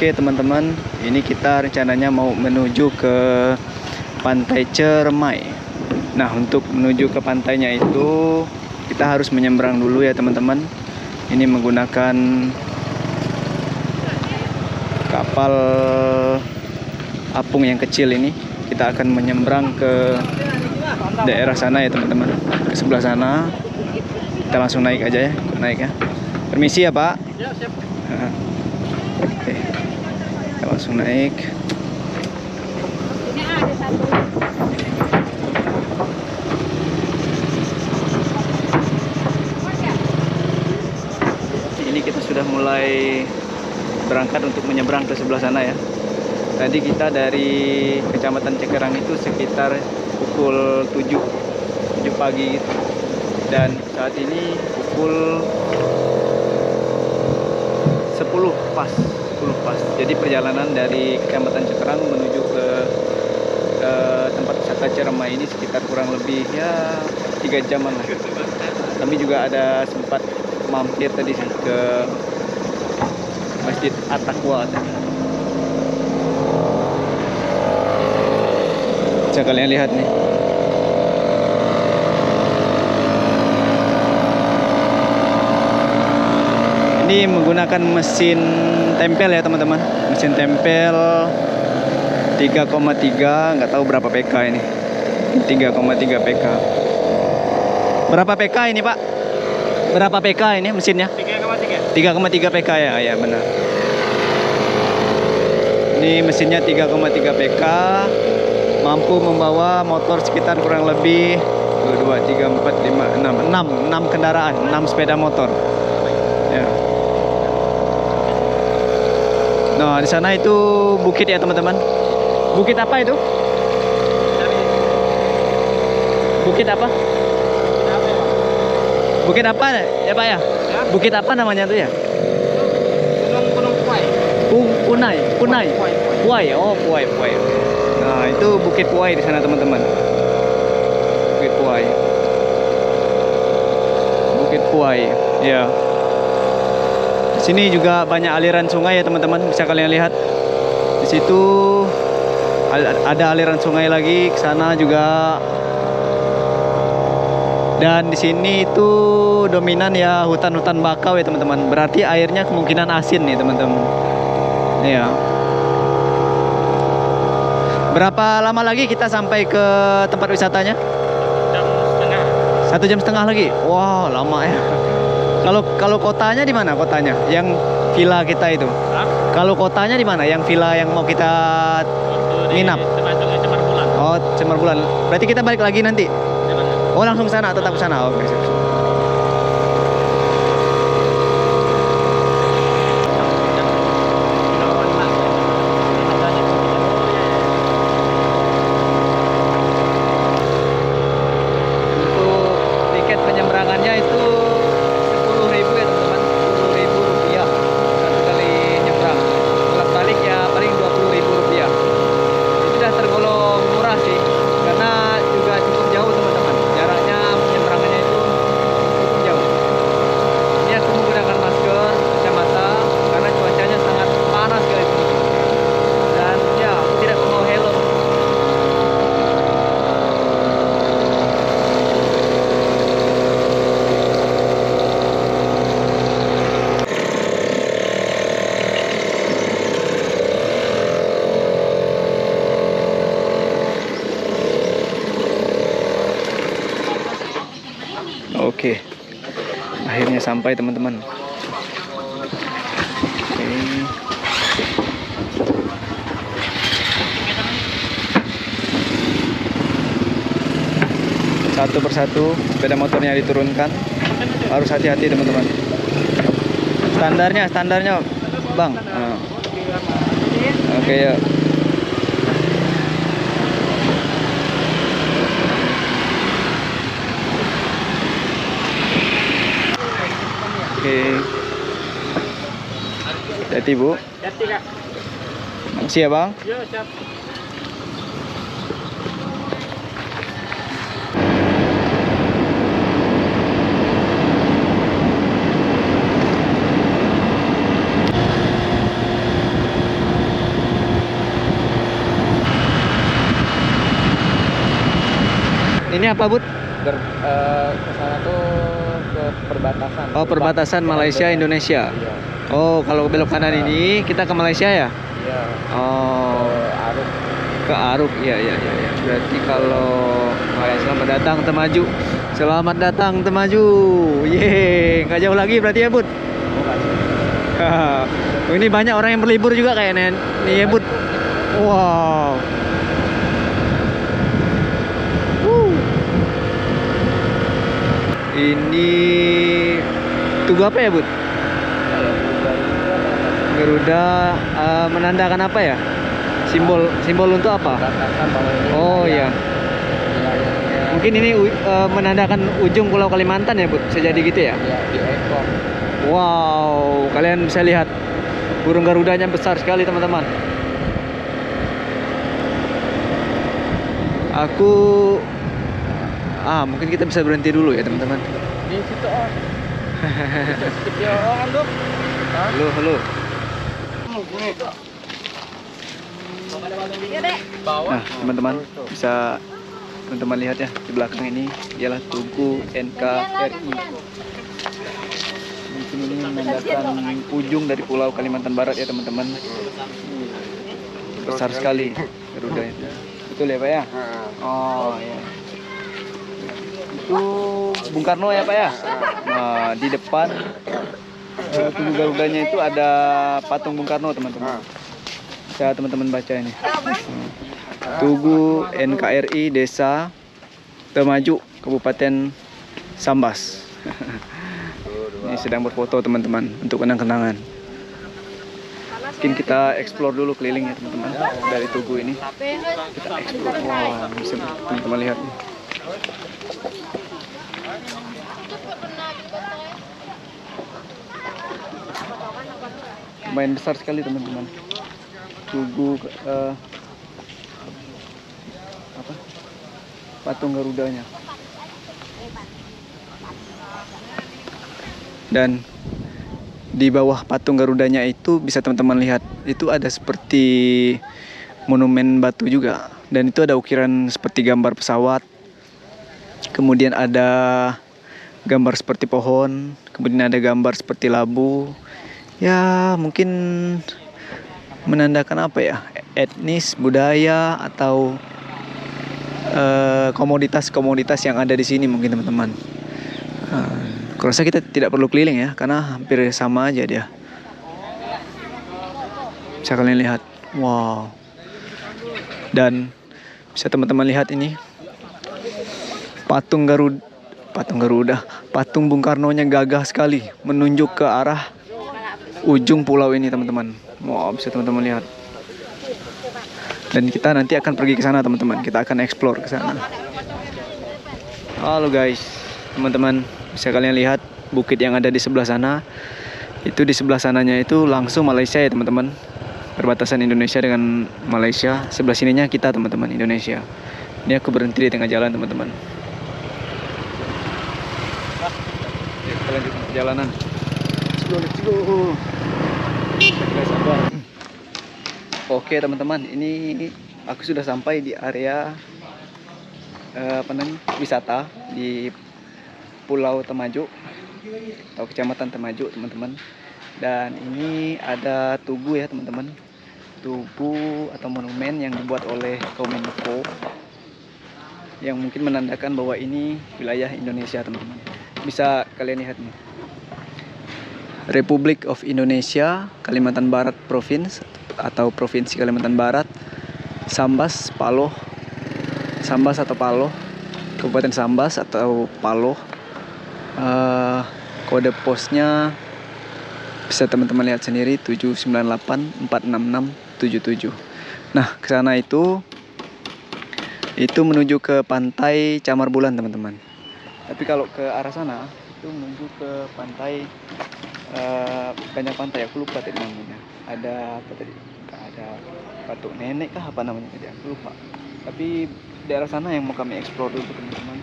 Oke, teman-teman, ini kita rencananya mau menuju ke Pantai Ceremai. Nah, untuk menuju ke pantainya itu kita harus menyeberang dulu ya, teman-teman. Ini menggunakan kapal apung yang kecil ini. Kita akan menyeberang ke daerah sana ya, teman-teman. Ke sebelah sana. Kita langsung naik aja ya, naik ya. Permisi ya, Pak. Ya, siap. Oke. Kita langsung naik. Ini kita sudah mulai berangkat untuk menyeberang ke sebelah sana ya. Tadi kita dari Kecamatan Cikarang itu sekitar pukul 7 pagi gitu. Dan saat ini pukul 10 pas. Jadi perjalanan dari Kecamatan Cikarang menuju ke tempat wisata Ceremai ini sekitar kurang lebih ya 3 jaman lah. Kami juga ada sempat mampir tadi ke Masjid At-Taqwa tadi. Bisa kalian lihat nih. Ini menggunakan mesin tempel ya, teman-teman. Mesin tempel 3,3, nggak tahu berapa PK ini. 3,3 PK. Berapa PK ini, Pak? Berapa PK ini mesinnya? 3,3 PK ya, ya benar. Ini mesinnya 3,3 PK, mampu membawa motor sekitar kurang lebih 2, 3, 4, 5, 6 kendaraan, 6 sepeda motor. Ya. Nah, di sana itu bukit ya teman-teman. Bukit apa itu? Bukit apa? Bukit apa ya Pak ya? Bukit apa namanya tuh ya? Gunung Kuai. Punai, Punai. Puai, oh Puai. Nah, itu Bukit Puai di sana teman-teman. Bukit Puai. Bukit Puai, ya. Di sini juga banyak aliran sungai ya teman-teman, bisa kalian lihat. Di situ ada aliran sungai lagi, ke sana juga. Dan di sini itu dominan ya hutan-hutan bakau ya teman-teman. Berarti airnya kemungkinan asin nih teman-teman. Iya. Berapa lama lagi kita sampai ke tempat wisatanya? Jam setengah. 1 jam setengah lagi. Wah, lama ya. Kalau kotanya di mana kotanya? Yang villa kita itu. Hah? Kalau kotanya di mana? Yang villa yang mau kita nginap. Tempat Cemar Bulan. Oh, Cemar Bulan. Berarti kita balik lagi nanti. Di mana? Oh, langsung ke sana, tetap ke sana. Oke. Siap. Untuk tiket penyeberangannya itu 10.000 ya teman-teman, 10.000 rupiah satu kali nyebrang. Balik ya paling 20.000 rupiah. Itu sudah tergolong murah sih, karena juga cukup jauh teman-teman. Jaraknya penyeberangannya itu cukup jauh. Ini aku menggunakan masker, kacamata, karena cuacanya sangat panas sekali teman-teman. Dan ya aku tidak membawa helm. Oke, akhirnya sampai teman-teman. Oke. Satu persatu sepeda motornya diturunkan. Harus hati-hati teman-teman. Standarnya, Bang. Nah. Oke ya. Oke. Hati-hati Bu. Hati Kak. Makasih ya Bang. Yo, siap. Ini apa Bud? Ke sana tuh ke perbatasan. Oh, perbatasan Malaysia Indonesia. Iya. Oh, kalau belok kanan ini kita ke Malaysia ya? Iya. Oh, Aruk. ke Aruk. Iya. Berarti kalau selamat datang Temaju. Selamat datang Temaju. Yeay, nggak jauh lagi berarti ya, Bud? Oh, ini banyak orang yang berlibur juga kayaknya nih ya, Bud. Wow. Ini tugu apa ya, Bud? Garuda menandakan apa ya? Simbol untuk apa? Perbatasan bahwa ini Oh iya. wilayahnya Mungkin ini menandakan ujung Pulau Kalimantan ya, Bud? Bisa jadi gitu ya? ya di Ekor. Wow, kalian bisa lihat burung garudanya besar sekali, teman-teman. Mungkin kita bisa berhenti dulu ya, teman-teman. Di situ Video orang tuh. Halo. Nah, teman-teman bisa teman-teman lihat ya, di belakang ini ialah Tugu NKRI. Mungkin ini menandakan ujung dari Pulau Kalimantan Barat ya, teman-teman. Besar sekali Garuda itu. Betul ya, Pak ya? Oh ya. Itu Bung Karno ya, Pak ya? Nah, di depan Tugu Garudanya itu ada patung Bung Karno, teman-teman. Bisa teman-teman baca ini. Tugu NKRI Desa Temaju, Kabupaten Sambas. Ini sedang berfoto teman-teman untuk kenang-kenangan. Mungkin kita explore dulu kelilingnya teman-teman dari Tugu ini. Kita explore. Wah, bisa teman-teman lihat nih. Lumayan besar sekali teman-teman. Tugu apa? Patung Garudanya. Dan di bawah patung Garudanya itu bisa teman-teman lihat, itu ada seperti monumen batu juga, dan itu ada ukiran seperti gambar pesawat, kemudian ada gambar seperti pohon, kemudian ada gambar seperti labu. Ya mungkin menandakan apa ya, etnis, budaya, atau komoditas-komoditas yang ada di sini mungkin teman-teman. Aku rasa kita tidak perlu keliling ya, karena hampir sama aja dia. Bisa kalian lihat, wow. Dan bisa teman-teman lihat ini patung Garuda, patung Bung Karno-nya gagah sekali, menunjuk ke arah ujung pulau ini teman-teman. Wow, bisa teman-teman lihat. Dan kita nanti akan pergi ke sana teman-teman, kita akan explore ke sana. Halo guys, teman-teman. Bisa kalian lihat bukit yang ada di sebelah sana. Itu di sebelah sananya itu langsung Malaysia ya teman-teman. Perbatasan Indonesia dengan Malaysia. Sebelah sininya kita teman-teman, Indonesia. Ini aku berhenti di tengah jalan teman-teman. Ya, kita lanjutkan perjalanan. Let's go. Kita sabar. Oke teman-teman, ini aku sudah sampai di area wisata di Pulau Temajuk atau Kecamatan Temajuk teman-teman. Dan ini ada tugu ya teman-teman, tugu atau monumen yang dibuat oleh Kominfo, yang mungkin menandakan bahwa ini wilayah Indonesia teman-teman. Bisa kalian lihat nih, Republik of Indonesia, Kalimantan Barat Provinsi atau Provinsi Kalimantan Barat, Sambas Paloh, Sambas atau Paloh, Kabupaten Sambas atau Paloh. Kode posnya bisa teman-teman lihat sendiri, 7984667. Nah, ke sana itu menuju ke pantai Camar Bulan teman-teman. Tapi kalau ke arah sana itu menuju ke pantai banyak pantai, aku lupa tadi namanya. Ada apa tadi? Ada Patung Nenek kah apa namanya tadi? Aku lupa. Tapi daerah sana yang mau kami explore dulu teman-teman.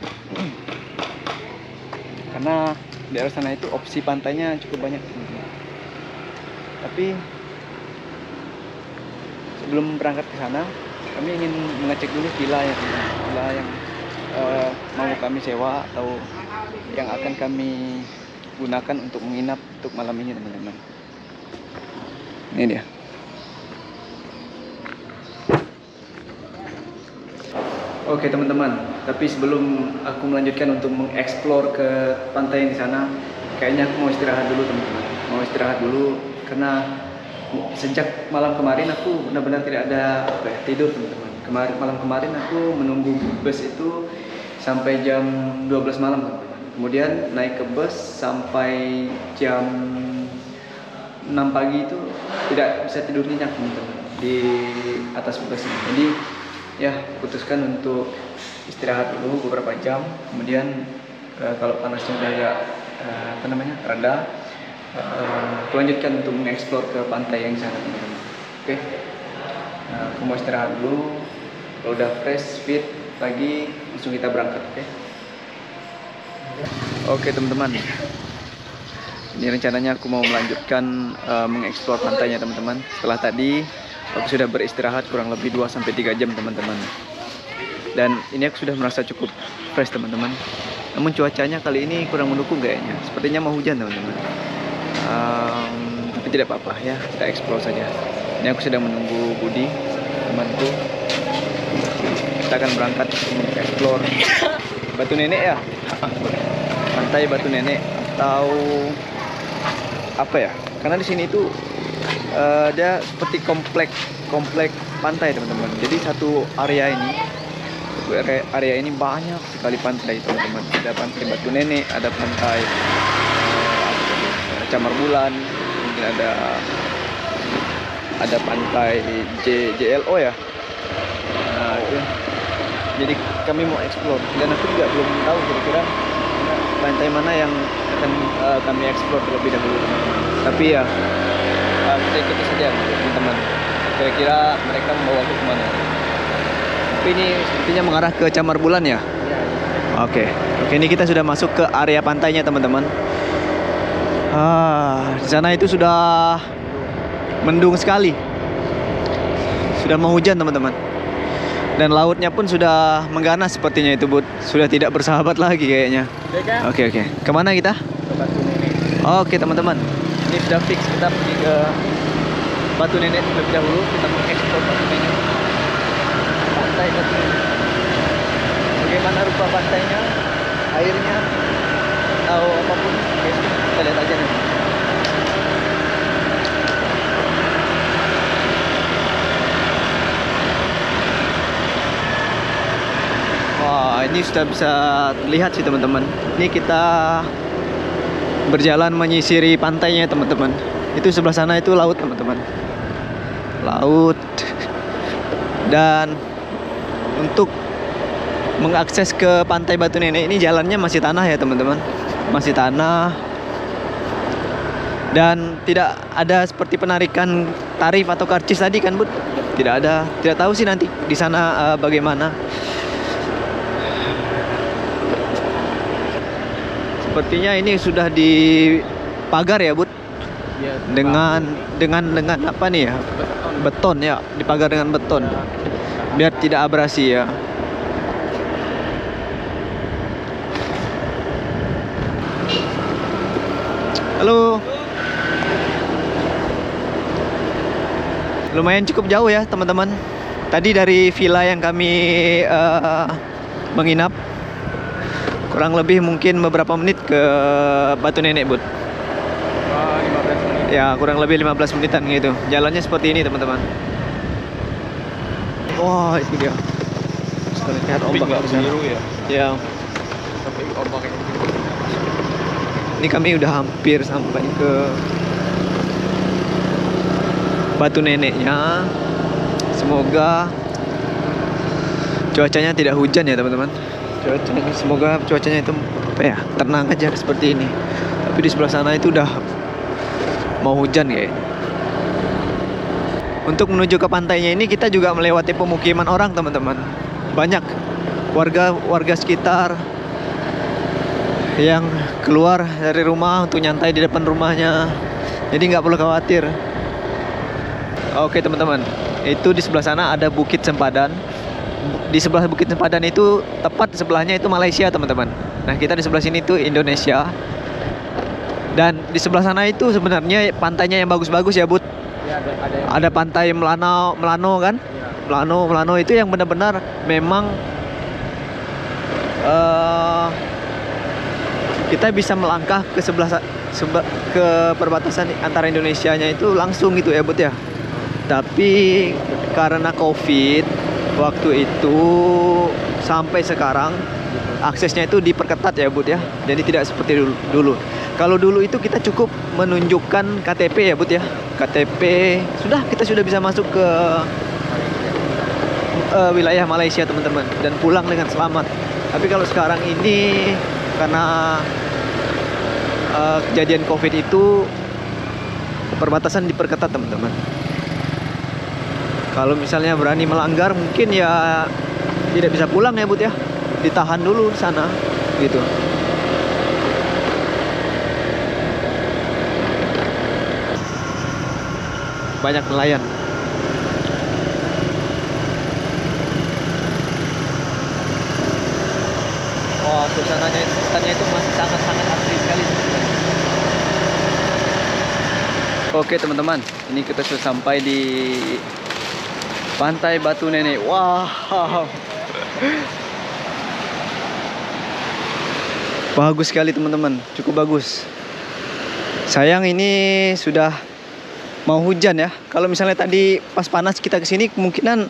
Karena daerah sana itu opsi pantainya cukup banyak teman-teman. Tapi sebelum berangkat ke sana, kami ingin mengecek dulu villa yang mau kami sewa atau yang akan kami gunakan untuk menginap untuk malam ini teman-teman. Ini dia. Oke teman-teman, tapi sebelum aku melanjutkan untuk mengeksplor ke pantai yang di sana, kayaknya aku mau istirahat dulu teman-teman. Mau istirahat dulu karena sejak malam kemarin aku benar-benar tidak ada tidur teman-teman. Malam kemarin aku menunggu bus itu sampai jam 12 malam teman-teman. Kemudian naik ke bus sampai jam 6 pagi itu tidak bisa tidur nyenyak teman-teman di atas bus ini. Jadi ya, putuskan untuk istirahat dulu beberapa jam. Kemudian kalau panasnya udah agak reda, aku lanjutkan untuk mengeksplor ke pantai yang sana teman-teman. Oke, aku mau istirahat dulu. Kalau udah fresh, fit lagi, langsung kita berangkat. Oke teman-teman, ini rencananya aku mau melanjutkan mengeksplor pantainya teman-teman. Setelah tadi aku sudah beristirahat kurang lebih 2-3 jam teman-teman. Dan ini aku sudah merasa cukup fresh teman-teman. Namun cuacanya kali ini kurang mendukung kayaknya. Sepertinya mau hujan teman-teman. Tapi tidak apa-apa ya, kita explore saja. Ini aku sedang menunggu Budi, temanku. Kita akan berangkat untuk explore Batu Nenek ya. Pantai Batu Nenek atau apa ya? Karena di sini itu dia seperti komplek pantai teman-teman. Jadi satu area ini banyak sekali pantai teman-teman. Ada pantai Batu Nenek, ada pantai Camar Bulan, mungkin ada ada pantai JLO ya. Nah, itu. Jadi kami mau explore dan aku juga belum tahu kira-kira pantai mana yang akan kami explore terlebih dahulu. Tapi ya kita ikuti saja teman-teman. Kira-kira mereka membawa aku kemana? Tapi ini sepertinya mengarah ke Camar Bulan ya. Oke, ini kita sudah masuk ke area pantainya teman-teman. Di sana itu sudah mendung sekali. Sudah mau hujan teman-teman. Dan lautnya pun sudah mengganas sepertinya itu, Bud. Sudah tidak bersahabat lagi kayaknya. Oke. Kemana kita? Ke Batu Nenek. Oke teman-teman. Ini sudah fix, kita pergi ke Batu Nenek terlebih dahulu. Kita mengeksplor Batu Nenek. Pantai Batu Nenek. Bagaimana rupa pantainya, airnya, atau apapun, kita lihat aja nih. Wah, ini sudah bisa terlihat sih teman-teman. Ini kita berjalan menyisiri pantainya teman-teman. Itu sebelah sana itu laut teman-teman. Laut. Dan untuk mengakses ke pantai Batu Nenek ini jalannya masih tanah ya teman-teman. Masih tanah. Dan tidak ada seperti penarikan tarif atau karcis tadi kan, Bud? Tidak ada. Tidak tahu sih nanti di sana bagaimana. Sepertinya ini sudah dipagar ya, Bud? Ya, Dengan apa nih ya? Beton ya, dipagar dengan beton. Biar tidak abrasi ya. Halo. Lumayan cukup jauh ya, teman-teman. Tadi dari villa yang kami menginap kurang lebih mungkin beberapa menit ke Batu Nenek, Bud. 15 menit. Ya, kurang lebih 15 menitan gitu. Jalannya seperti ini, teman-teman. Wah, itu dia. Lihat Tapi ombak nggak di sana. biru ya. Ya, Tapi ombaknya biru. ini kami udah hampir sampai ke Batu Neneknya. Semoga cuacanya tidak hujan ya teman-teman. Semoga cuacanya itu apa ya, tenang aja seperti ini. Tapi di sebelah sana itu udah mau hujan kayaknya. Untuk menuju ke pantainya ini kita juga melewati pemukiman orang teman-teman. Banyak warga sekitar yang keluar dari rumah untuk nyantai di depan rumahnya. Jadi nggak perlu khawatir. Oke teman-teman, itu di sebelah sana ada Bukit Sempadan. Di sebelah Bukit Sempadan itu tepat sebelahnya itu Malaysia teman-teman. Nah kita di sebelah sini itu Indonesia. Dan di sebelah sana itu sebenarnya pantainya yang bagus-bagus ya, Bud. Ya, ada yang Ada pantai Melano kan? ya. Melano itu yang benar-benar memang kita bisa melangkah ke ke perbatasan antara Indonesianya itu langsung gitu ya, Bud ya. Tapi karena Covid waktu itu sampai sekarang aksesnya itu diperketat ya, Bud ya. Jadi tidak seperti dulu. Kalau dulu itu kita cukup menunjukkan KTP ya, Bud ya. KTP kita sudah bisa masuk ke wilayah Malaysia teman-teman dan pulang dengan selamat. Tapi kalau sekarang ini karena kejadian Covid itu perbatasan diperketat teman-teman. Kalau misalnya berani melanggar mungkin ya tidak bisa pulang ya, Bud ya. Ditahan dulu sana gitu. Banyak nelayan. Wah, suasananya itu masih sangat-sangat asri sekali. Oke teman-teman, ini kita sudah sampai di Pantai Batu Nenek. Wow, bagus sekali teman-teman, cukup bagus. Sayang ini sudah mau hujan ya. Kalau misalnya tadi pas panas kita kesini, kemungkinan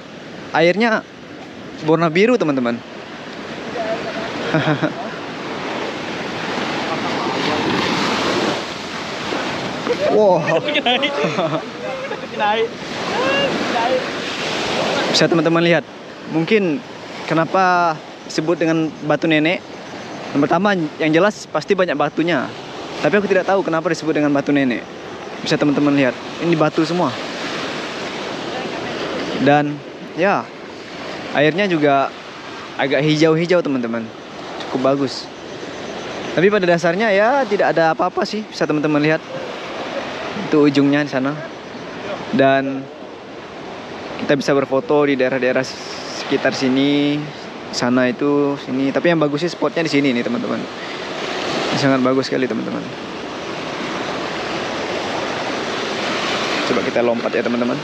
airnya warna biru teman-teman. Wow. Naik. Bisa teman-teman lihat. Mungkin kenapa disebut dengan batu nenek? Yang pertama, yang jelas pasti banyak batunya. Tapi aku tidak tahu kenapa disebut dengan batu nenek. Bisa teman-teman lihat. Ini batu semua. Dan ya, airnya juga agak hijau-hijau teman-teman. Cukup bagus. Tapi pada dasarnya ya tidak ada apa-apa sih. Bisa teman-teman lihat. Itu ujungnya di sana. Dan kita bisa berfoto di daerah-daerah sekitar sini, sana itu, sini. Tapi yang bagus sih spotnya di sini nih teman-teman. Sangat bagus sekali teman-teman. Coba kita lompat ya teman-teman.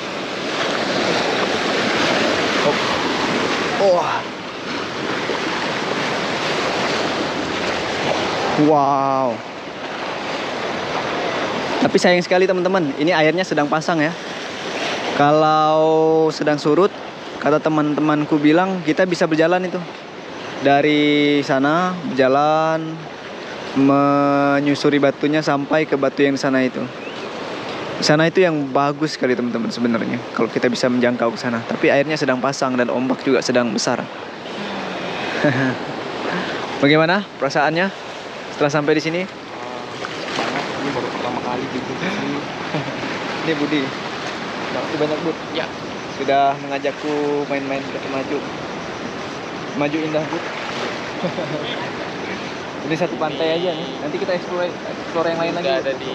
Oh. Wow. Tapi sayang sekali teman-teman, ini airnya sedang pasang ya. Kalau sedang surut, kata teman-temanku bilang kita bisa berjalan itu. Dari sana berjalan menyusuri batunya sampai ke batu yang di sana itu. Di sana itu yang bagus sekali teman-teman sebenarnya. Kalau kita bisa menjangkau ke sana. Tapi airnya sedang pasang dan ombak juga sedang besar. Bagaimana perasaannya setelah sampai di sini? Sangat, ini baru pertama kali di sini. Ini Budi. Makasih banyak Bud. Ya. Sudah mengajakku main-main ke Maju. Maju indah Bud. Ini satu pantai aja nih. Nanti kita explore yang lain lagi. Udah ada di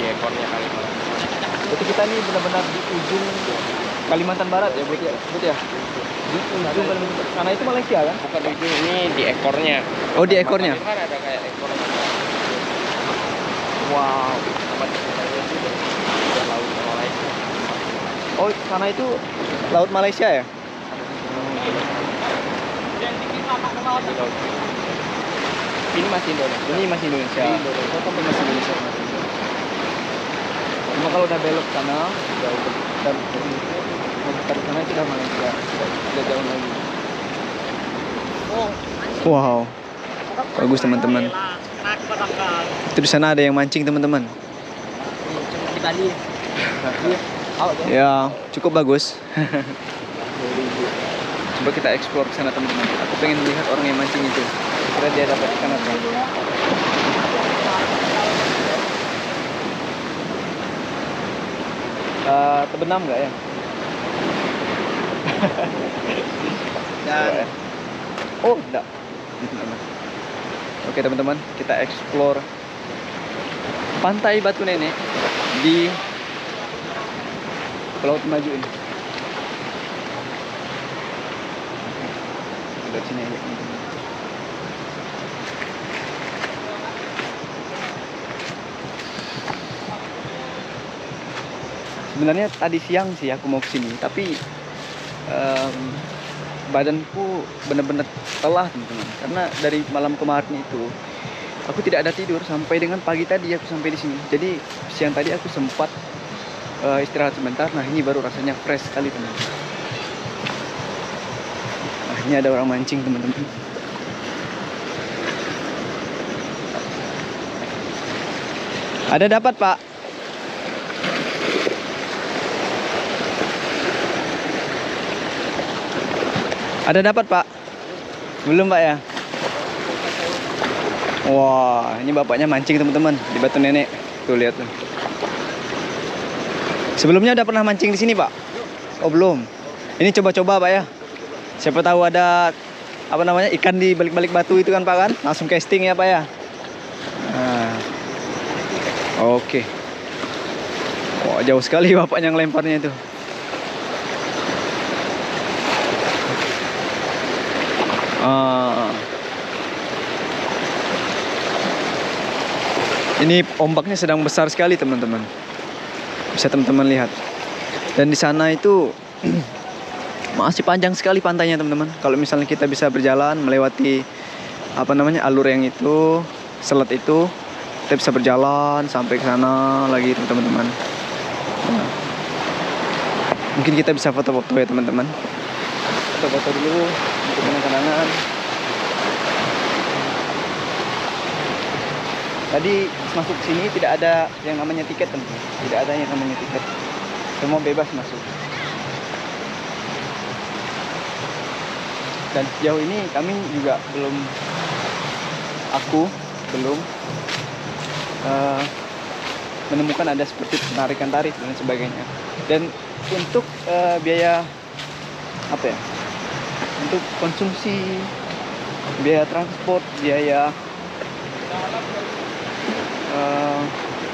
ekornya Kalimantan. Berarti kita ini benar-benar di ujung Kalimantan Barat ya Bud ya? Bud ya? Di ujung Kalimantan Barat. Sana itu Malaysia kan? Bukan di ujung, ini di ekornya. Oh di ekornya? Kan ada kayak ekornya. Wow. Tempat kita itu udah laut Malaysia. Oh sana itu Laut Malaysia ya? Di laut. Ini masih Indonesia. Ini masih Indonesia. Di Indonesia. Oh sampai masih Indonesia. Cuma kalau udah belok sana, udah ke sana itu udah Malaysia. Udah jauh lagi. Wow. Bagus teman-teman. Itu di sana ada yang mancing teman-teman. Di Bali. Ya, cukup bagus. Coba kita explore ke sana teman-teman. Aku pengen melihat orang yang mancing itu. Kira dia dapat ikan apa? Terbenam nggak ya? Dan oh, enggak. Oke teman-teman, kita explore pantai Batu Nenek di Laut Maju ini. Lihat sini aja teman-teman. Sebenarnya tadi siang sih aku mau kesini, tapi badanku benar-benar lelah teman-teman. Karena dari malam kemarin itu aku tidak ada tidur sampai dengan pagi tadi aku sampai di sini. Jadi siang tadi aku sempat istirahat sebentar. Nah ini baru rasanya fresh sekali teman-teman. Nah ini ada orang mancing teman-teman. Ada dapat Pak? Ada dapat Pak? Belum Pak ya? Wah, ini bapaknya mancing teman-teman di Batu Nenek. Tuh lihat tuh. Sebelumnya udah pernah mancing di sini Pak? Oh belum. Ini coba-coba Pak ya. Siapa tahu ada apa namanya ikan di balik-balik batu itu kan Pak kan? Langsung casting ya Pak ya. Nah. Oke. Wah jauh sekali bapaknya ngelemparnya itu. Ini ombaknya sedang besar sekali teman-teman. Bisa teman-teman lihat. Dan di sana itu masih panjang sekali pantainya teman-teman. Kalau misalnya kita bisa berjalan melewati apa namanya alur yang itu, selat itu, kita bisa berjalan sampai ke sana lagi teman-teman. Nah, mungkin kita bisa foto-foto ya teman-teman. Foto-foto dulu untuk kenang-kenangan. Tadi masuk sini tidak ada yang namanya tiket teman-teman. Tidak ada yang namanya tiket. Semua bebas masuk. Dan sejauh ini kami juga belum menemukan ada seperti penarikan tarif dan sebagainya. Dan untuk biaya apa ya? Untuk konsumsi, biaya transport, biaya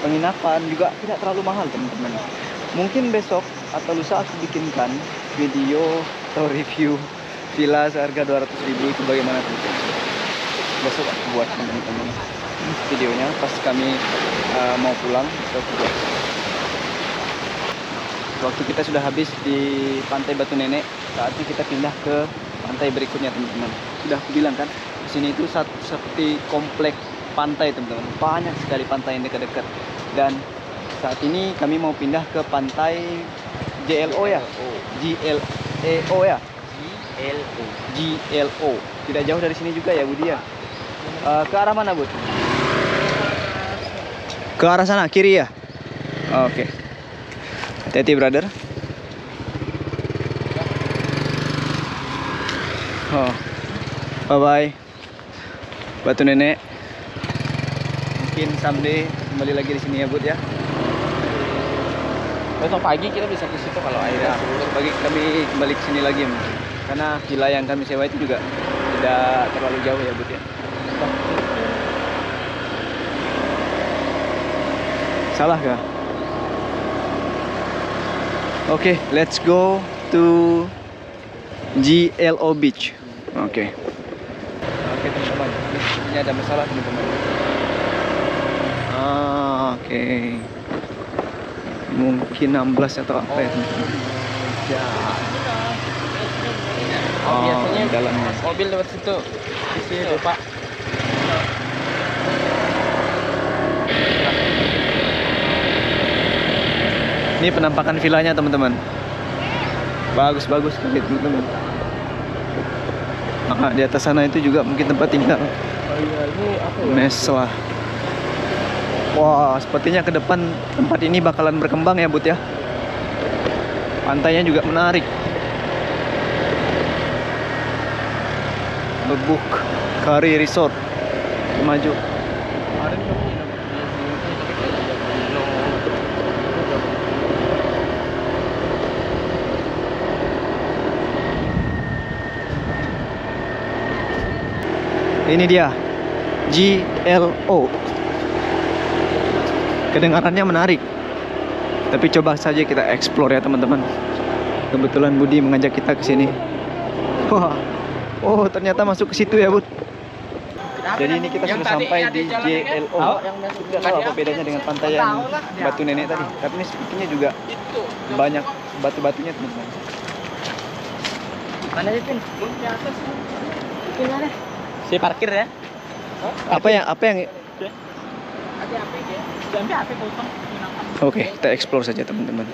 penginapan juga tidak terlalu mahal teman-teman. Mungkin besok atau lusa aku bikinkan video atau review villa seharga 200.000 itu bagaimana teman-teman. Besok aku buat teman-teman videonya pas kami mau pulang. Besok aku buat. Waktu kita sudah habis di Pantai Batu Nenek, saatnya kita pindah ke pantai berikutnya teman-teman. Sudah aku bilang kan, di sini itu seperti komplek pantai teman-teman. Banyak sekali pantai yang dekat-dekat. Dan saat ini kami mau pindah ke pantai JLO ya. GLEO ya. GLO. Tidak jauh dari sini juga ya Budi ya. Ke arah mana Bud? Ke arah sana kiri ya. Oke. Hati-hati brother. Oh. Bye bye. Batu Nenek. Mungkin someday kembali lagi di sini ya Bud ya. Besok pagi kita bisa ke situ kalau airnya surut. Bagi kami kembali ke sini lagi mungkin. Karena villa yang kami sewa itu juga tidak terlalu jauh ya Bud ya. Salah kah? Oke, let's go to GLO Beach. Oke. Oke teman-teman, ini ada masalah teman-teman. Oke. Mungkin 16 atau apa ya teman-teman. Ya. Oh, Biasanya dalamnya. mobil lewat situ. Di situ, Pak. Ini penampakan villanya teman-teman. Bagus-bagus sekali teman-teman. Nah, di atas sana itu juga mungkin tempat tinggal. Oh iya, ini apa ya? Mes lah. Wah, sepertinya ke depan tempat ini bakalan berkembang ya Bud ya. Pantainya juga menarik. Bebuk Kari Resort. Maju. Kemarin kamu nginep di sini. Ini dia GLO. Kedengarannya menarik. Tapi coba saja kita explore ya teman-teman. Kebetulan Budi mengajak kita ke sini. Wah. Oh, ternyata masuk ke situ ya, Bud. Jadi ini kita sudah sampai di GLO. Tidak tahu apa bedanya dengan pantai yang Batu Nenek tadi. Tapi ini sepertinya juga banyak batu-batunya teman-teman. Mana sih, Pin? Di atas. Pin mana? Si parkir ya. Apa yang Ada HP dia. Jambi HP kosong. Oke, kita explore saja teman-teman.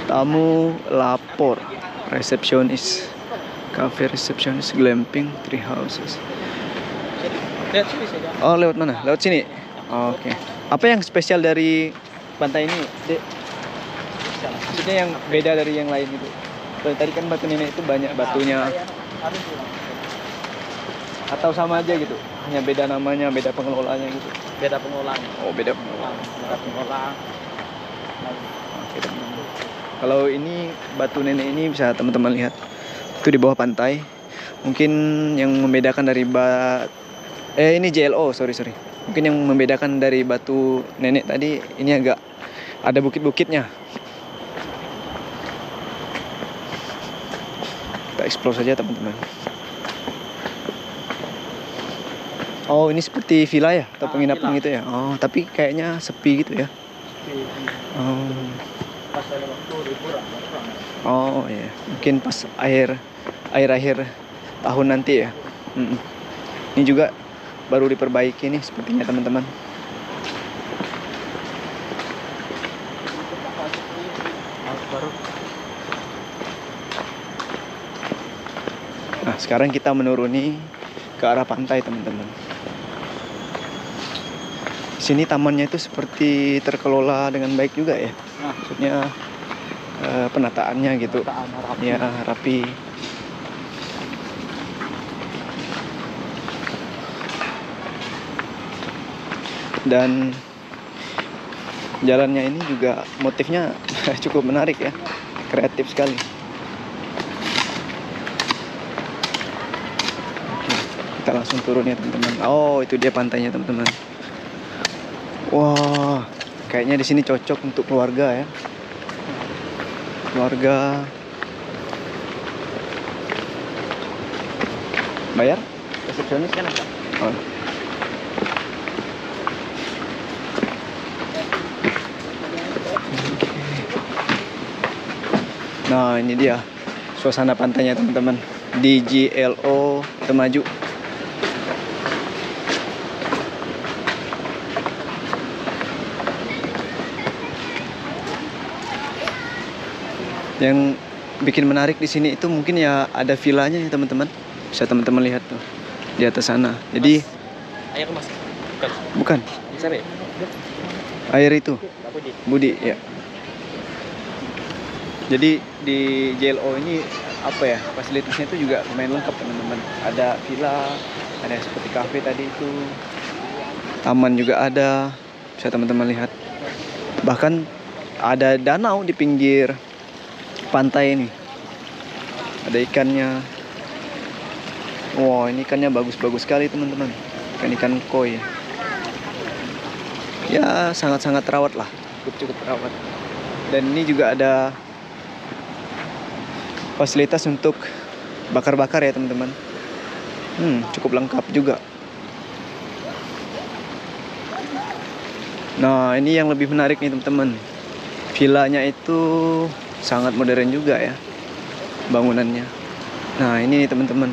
Tamu lapor, resepsionis, cafe resepsionis, glamping, tree houses. Lihat sini saja. Oh, lewat mana? Lewat sini. Oke. Apa yang spesial dari pantai ini, Dek? Maksudnya yang beda dari yang lain itu. Kalau tadi kan Batu Nenek itu banyak batunya. Atau sama aja gitu? Hanya beda namanya, beda pengelolanya gitu. Beda pengelolaan. Oh, beda pengelola. Beda pengelolaan. Oke, teman-teman. Kalau ini Batu Nenek ini bisa teman-teman lihat. Itu di bawah pantai. Mungkin yang membedakan dari ini JLO, sorry. Mungkin yang membedakan dari Batu Nenek tadi ini agak ada bukit-bukitnya. Kita explore saja teman-teman. Oh, ini seperti villa ya atau penginapan villa. gitu ya. Oh, tapi kayaknya sepi gitu ya. Oh. Pas ada waktu liburan. Oh ya, mungkin pas akhir tahun nanti ya. Ini juga baru diperbaiki nih sepertinya teman-teman. Nah, sekarang kita menuruni ke arah pantai teman-teman. Di sini tamannya itu seperti terkelola dengan baik juga ya. Maksudnya penataannya gitu. Penataan rapi. Ya, rapi. Dan jalannya ini juga motifnya cukup menarik ya, kreatif sekali. Oke, kita langsung turun ya teman-teman. Oh, itu dia pantainya teman-teman. Wah, kayaknya di sini cocok untuk keluarga ya. Keluarga. Bayar? Resepsionis kan ada. Oh. Nah, ini dia suasana pantainya teman-teman di JLO Temaju. Yang bikin menarik di sini itu mungkin ya ada villanya ya teman-teman. Bisa teman-teman lihat tuh di atas sana. Jadi Air mas. Bukan. bukan Besar ya? air itu, Apa di? Budi ya. Jadi di JLO ini apa ya, fasilitasnya itu juga lumayan lengkap teman-teman. Ada villa, ada seperti cafe tadi itu, taman juga ada, bisa teman-teman lihat. Bahkan ada danau di pinggir pantai ini, ada ikannya. Wow, ini ikannya bagus-bagus sekali teman-teman, ikan-ikan koi. Ya sangat-sangat terawat lah, cukup terawat. Dan ini juga ada fasilitas untuk bakar-bakar ya teman-teman. Cukup lengkap juga. Nah, ini yang lebih menarik nih teman-teman. Villanya itu sangat modern juga ya bangunannya. Nah, ini nih teman-teman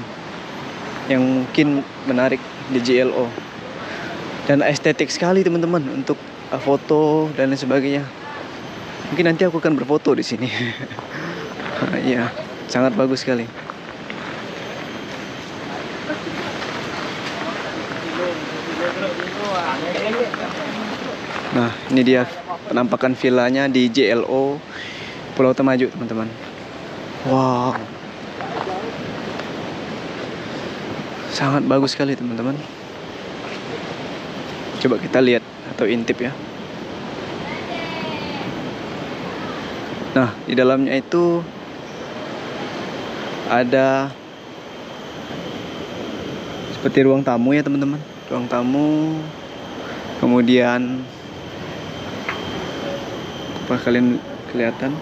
yang mungkin menarik di JLO. Dan estetik sekali teman-teman untuk foto dan lain sebagainya. Mungkin nanti aku akan berfoto di sini. Iya, sangat bagus sekali. Nah, ini dia penampakan villanya di JLO Pulau Temaju, teman-teman. Wow, sangat bagus sekali, teman-teman. Coba kita lihat atau intip ya. Nah, di dalamnya itu ada seperti ruang tamu ya teman-teman. Ruang tamu. Kemudian apa kalian kelihatan?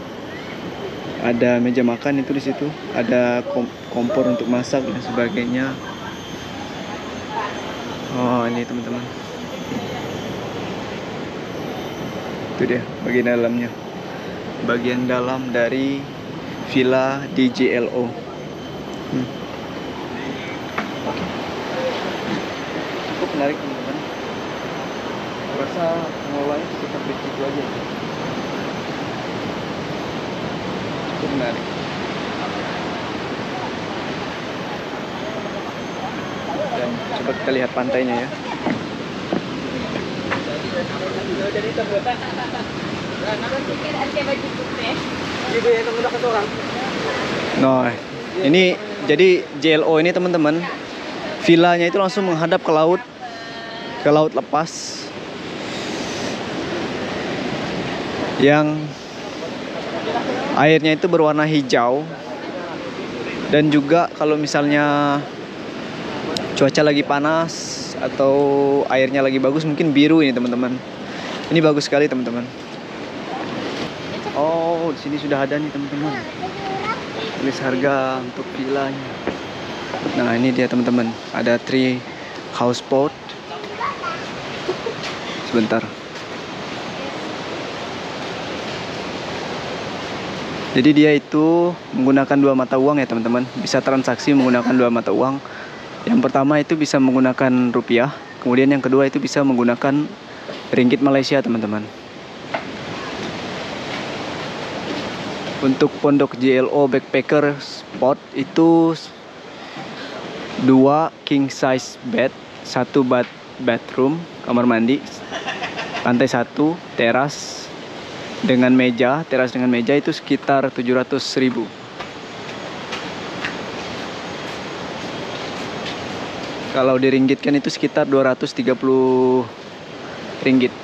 Ada meja makan itu di situ. Ada kompor untuk masak dan sebagainya. Oh, ini teman-teman. Itu dia bagian dalamnya. Bagian dalam dari villa di JLO. Oke. Cukup menarik teman-teman. Aku rasa pengelolanya cukup sampai situ aja. Cukup menarik. Dan coba kita lihat pantainya ya. Nah, ini jadi JLO ini teman-teman, villanya itu langsung menghadap ke laut lepas, yang airnya itu berwarna hijau. Dan juga kalau misalnya cuaca lagi panas atau airnya lagi bagus, mungkin biru ini teman-teman. Ini bagus sekali teman-teman. Oh, di sini sudah ada nih teman-teman. Tulis harga untuk villanya. Nah, ini dia teman-teman. Ada 3 houseboat. Sebentar. Jadi dia itu menggunakan 2 mata uang ya teman-teman. Bisa transaksi menggunakan 2 mata uang. Yang pertama itu bisa menggunakan rupiah. Kemudian yang kedua itu bisa menggunakan ringgit Malaysia teman-teman. Untuk pondok JLO Backpacker Spot itu 2 king size bed, 1 bathroom, kamar mandi, lantai 1, teras, dengan meja, teras dengan meja itu sekitar 700.000. Kalau diringgitkan itu sekitar 230 ringgit.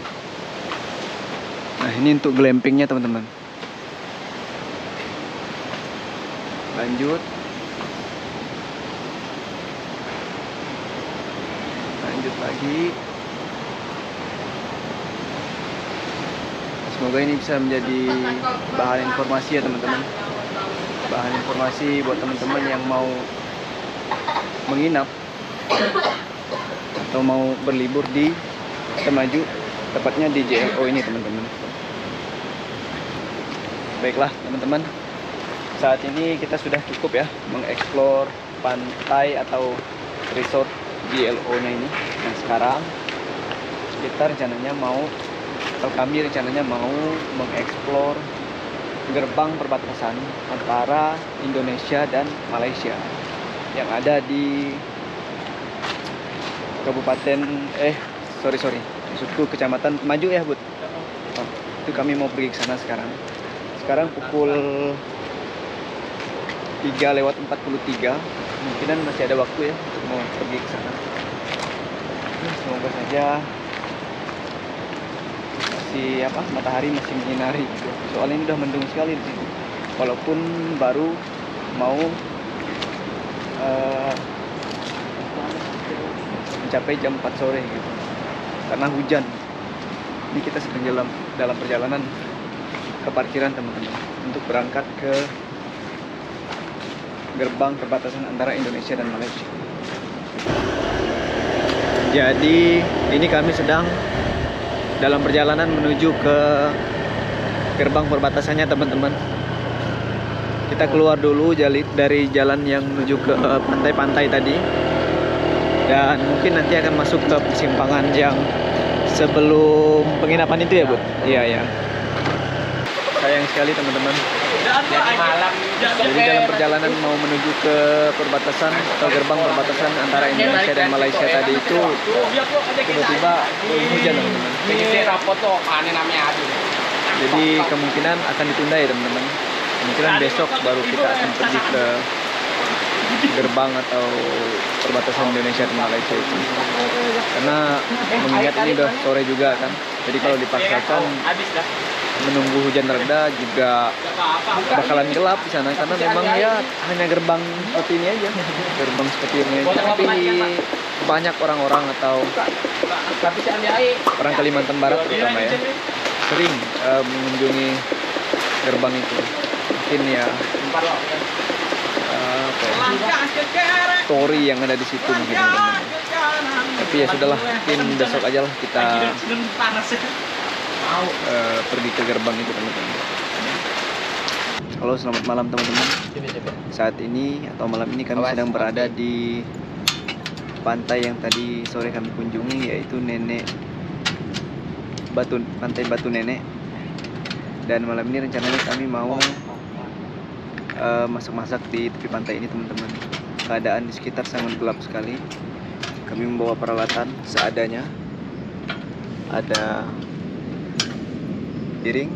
Nah, ini untuk glampingnya teman-teman. Lanjut lagi. Semoga ini bisa menjadi bahan informasi ya teman-teman. Bahan informasi buat teman-teman yang mau menginap atau mau berlibur di Temaju, tepatnya di JLO ini teman-teman. Baiklah teman-teman, saat ini kita sudah cukup ya mengeksplor pantai atau resort JLO-nya ini. Dan sekarang kita rencananya kami rencananya mau mengeksplor gerbang perbatasan antara Indonesia dan Malaysia yang ada di Kabupaten maksudku Kecamatan Temaju ya, Bud. Itu kami mau pergi ke sana sekarang. Sekarang pukul 3:43. Kemungkinan masih ada waktu ya untuk mau pergi ke sana. Semoga saja matahari masih menyinari gitu. Soalnya ini udah mendung sekali di sini. Walaupun baru mau mencapai jam 4 sore gitu. Karena hujan. Ini kita sedang dalam perjalanan ke parkiran teman-teman untuk berangkat ke gerbang perbatasan antara Indonesia dan Malaysia. Jadi ini kami sedang dalam perjalanan menuju ke gerbang perbatasannya teman-teman. Kita keluar dulu dari jalan yang menuju ke pantai-pantai tadi. Dan mungkin nanti akan masuk ke persimpangan yang sebelum penginapan itu ya, Bud? Iya, ya. Sayang sekali teman-teman. Jadi dalam perjalanan mau menuju ke perbatasan atau gerbang perbatasan antara Indonesia dan Malaysia tadi itu tiba-tiba hujan teman-teman. Jadi kemungkinan akan ditunda ya teman-teman. Kemungkinan besok baru kita akan pergi ke gerbang atau perbatasan Indonesia dan Malaysia itu. Karena mengingat ini udah sore juga kan. Jadi kalau dipaksakan menunggu hujan reda juga bakalan gelap di sana karena memang ya hanya gerbang seperti ini aja. Gerbang seperti ini aja. Tapi banyak orang-orang atau orang Kalimantan Barat terutama ya sering mengunjungi gerbang itu. Mungkin ya story yang ada di situ mungkin teman-teman. Tapi ya sudahlah, mungkin besok aja lah kita pergi ke gerbang itu teman-teman. Halo, selamat malam teman-teman. Saat ini atau malam ini kami sedang berada di pantai yang tadi sore kami kunjungi, yaitu Pantai Batu Nenek. Dan malam ini rencananya kami mau masak-masak di tepi pantai ini teman-teman. Keadaan di sekitar sangat gelap sekali. Kami membawa peralatan seadanya. Ada piring,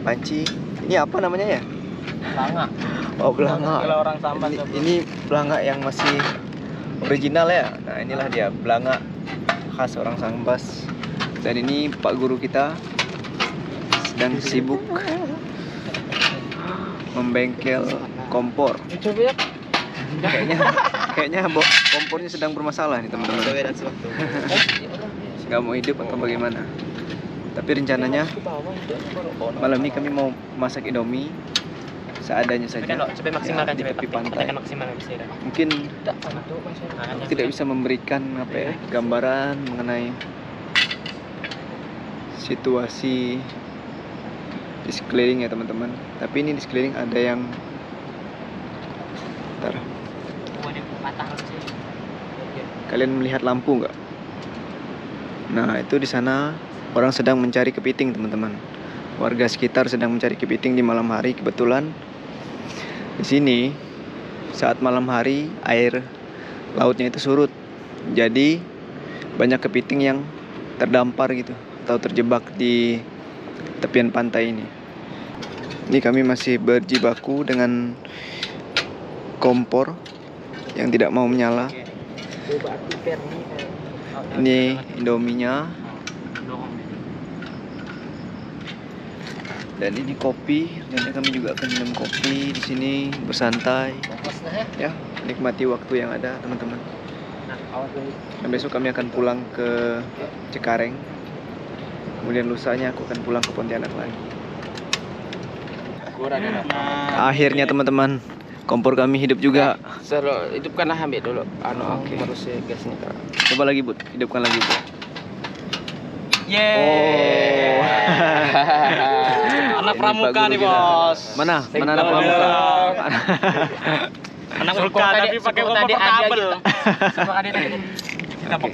panci. Ini apa namanya ya? Belanga. Oh, belanga. Kalau orang Sambas ini belanga yang masih original ya. Nah, inilah dia belanga khas orang Sambas. Dan ini Pak Guru kita sedang sibuk membengkel kompor. Kayaknya kompornya sedang bermasalah nih teman-teman. Nggak mau hidup atau bagaimana? Tapi rencananya malam ini kami mau masak Indomie seadanya saja di tepi pantai. Mungkin tidak bisa memberikan gambaran mengenai situasi di sekeliling ya teman-teman. Tapi ini di sekeliling ada yang kalian melihat lampu nggak? Nah, itu di sana orang sedang mencari kepiting teman-teman. Warga sekitar sedang mencari kepiting di malam hari. Kebetulan di sini saat malam hari air lautnya itu surut. Jadi banyak kepiting yang terdampar gitu atau terjebak di tepian pantai ini. Ini kami masih berjibaku dengan kompor yang tidak mau menyala. Ini Indominya. Dan ini kopi. Nanti kami juga akan minum kopi di sini bersantai. Ya, nikmati waktu yang ada, teman-teman. Dan besok kami akan pulang ke Cengkareng. Kemudian lusanya aku akan pulang ke Pontianak lagi. Akhirnya teman-teman, kompor kami hidup juga. Selalu hidupkanlah, ambil dulu. Oke. Harusnya gasnya. Coba lagi, Bud. Hidupkan lagi, Bud. Yeay. Anak Ini pramuka Pak Guru nih, kita. Bos. Mana anak pramuka? Anak pramuka tapi pakai kompor portabel. Kita Oke.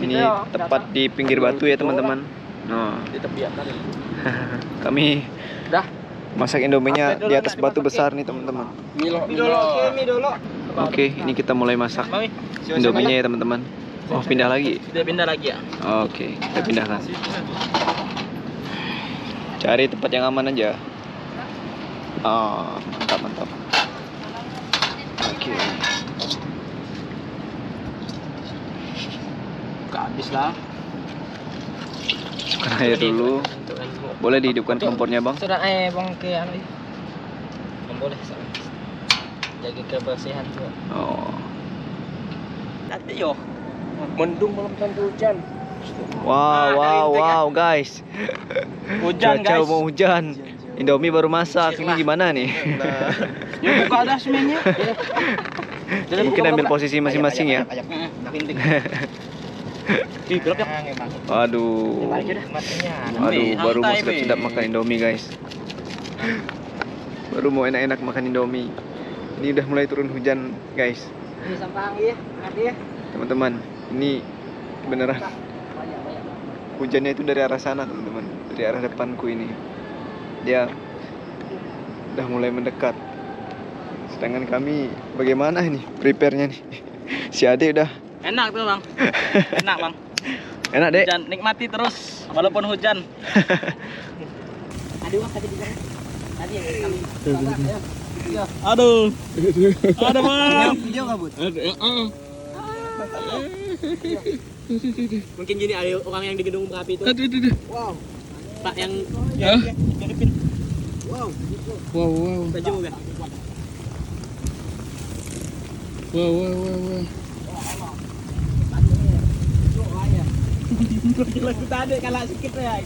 Ini tepat di pinggir batu ya, teman-teman. Nah, Di tepi atas. kami Dah. masak Indominya di atas batu besar nih, teman-teman. Milo. Oke, ini kita mulai masak Indominya ya, teman-teman. Oh, pindah lagi. Dia pindah lagi ya. Oke, kita pindahkan. Cari tempat yang aman aja. Mantap, mantap. Oke. Habis lah. Masukkan air dulu. Boleh dihidupkan kompornya, Bang? Sudah bang ke anu. Boleh. Jaga kebersihan tuh. Oh. Nanti yo. Mendung belum tentu hujan. Wow, guys. Hujan Cuaca guys. mau hujan. Indomie baru masak. Ini gimana nih? Ya buka ada semuanya. Mungkin ambil posisi masing-masing ya. Waduh. Aduh, baru mau sedap-sedap makan Indomie, guys. Baru mau enak-enak makan Indomie. Ini udah mulai turun hujan, guys. Teman-teman, ini beneran hujannya itu dari arah sana, teman-teman. Dari arah depanku ini. Dia udah mulai mendekat. Sedangkan kami bagaimana ini prepare-nya nih? Si Ade udah Enak tuh, Bang. Enak, Bang. enak, Dek. Hujan, nikmati terus walaupun hujan. Aduh. Ada, Bang. Video enggak, Bud? Mungkin gini ada orang yang di gedung berapi itu. Wow. Pak yang Wow. baju enggak? Lagu tadi kalah sedikit ya.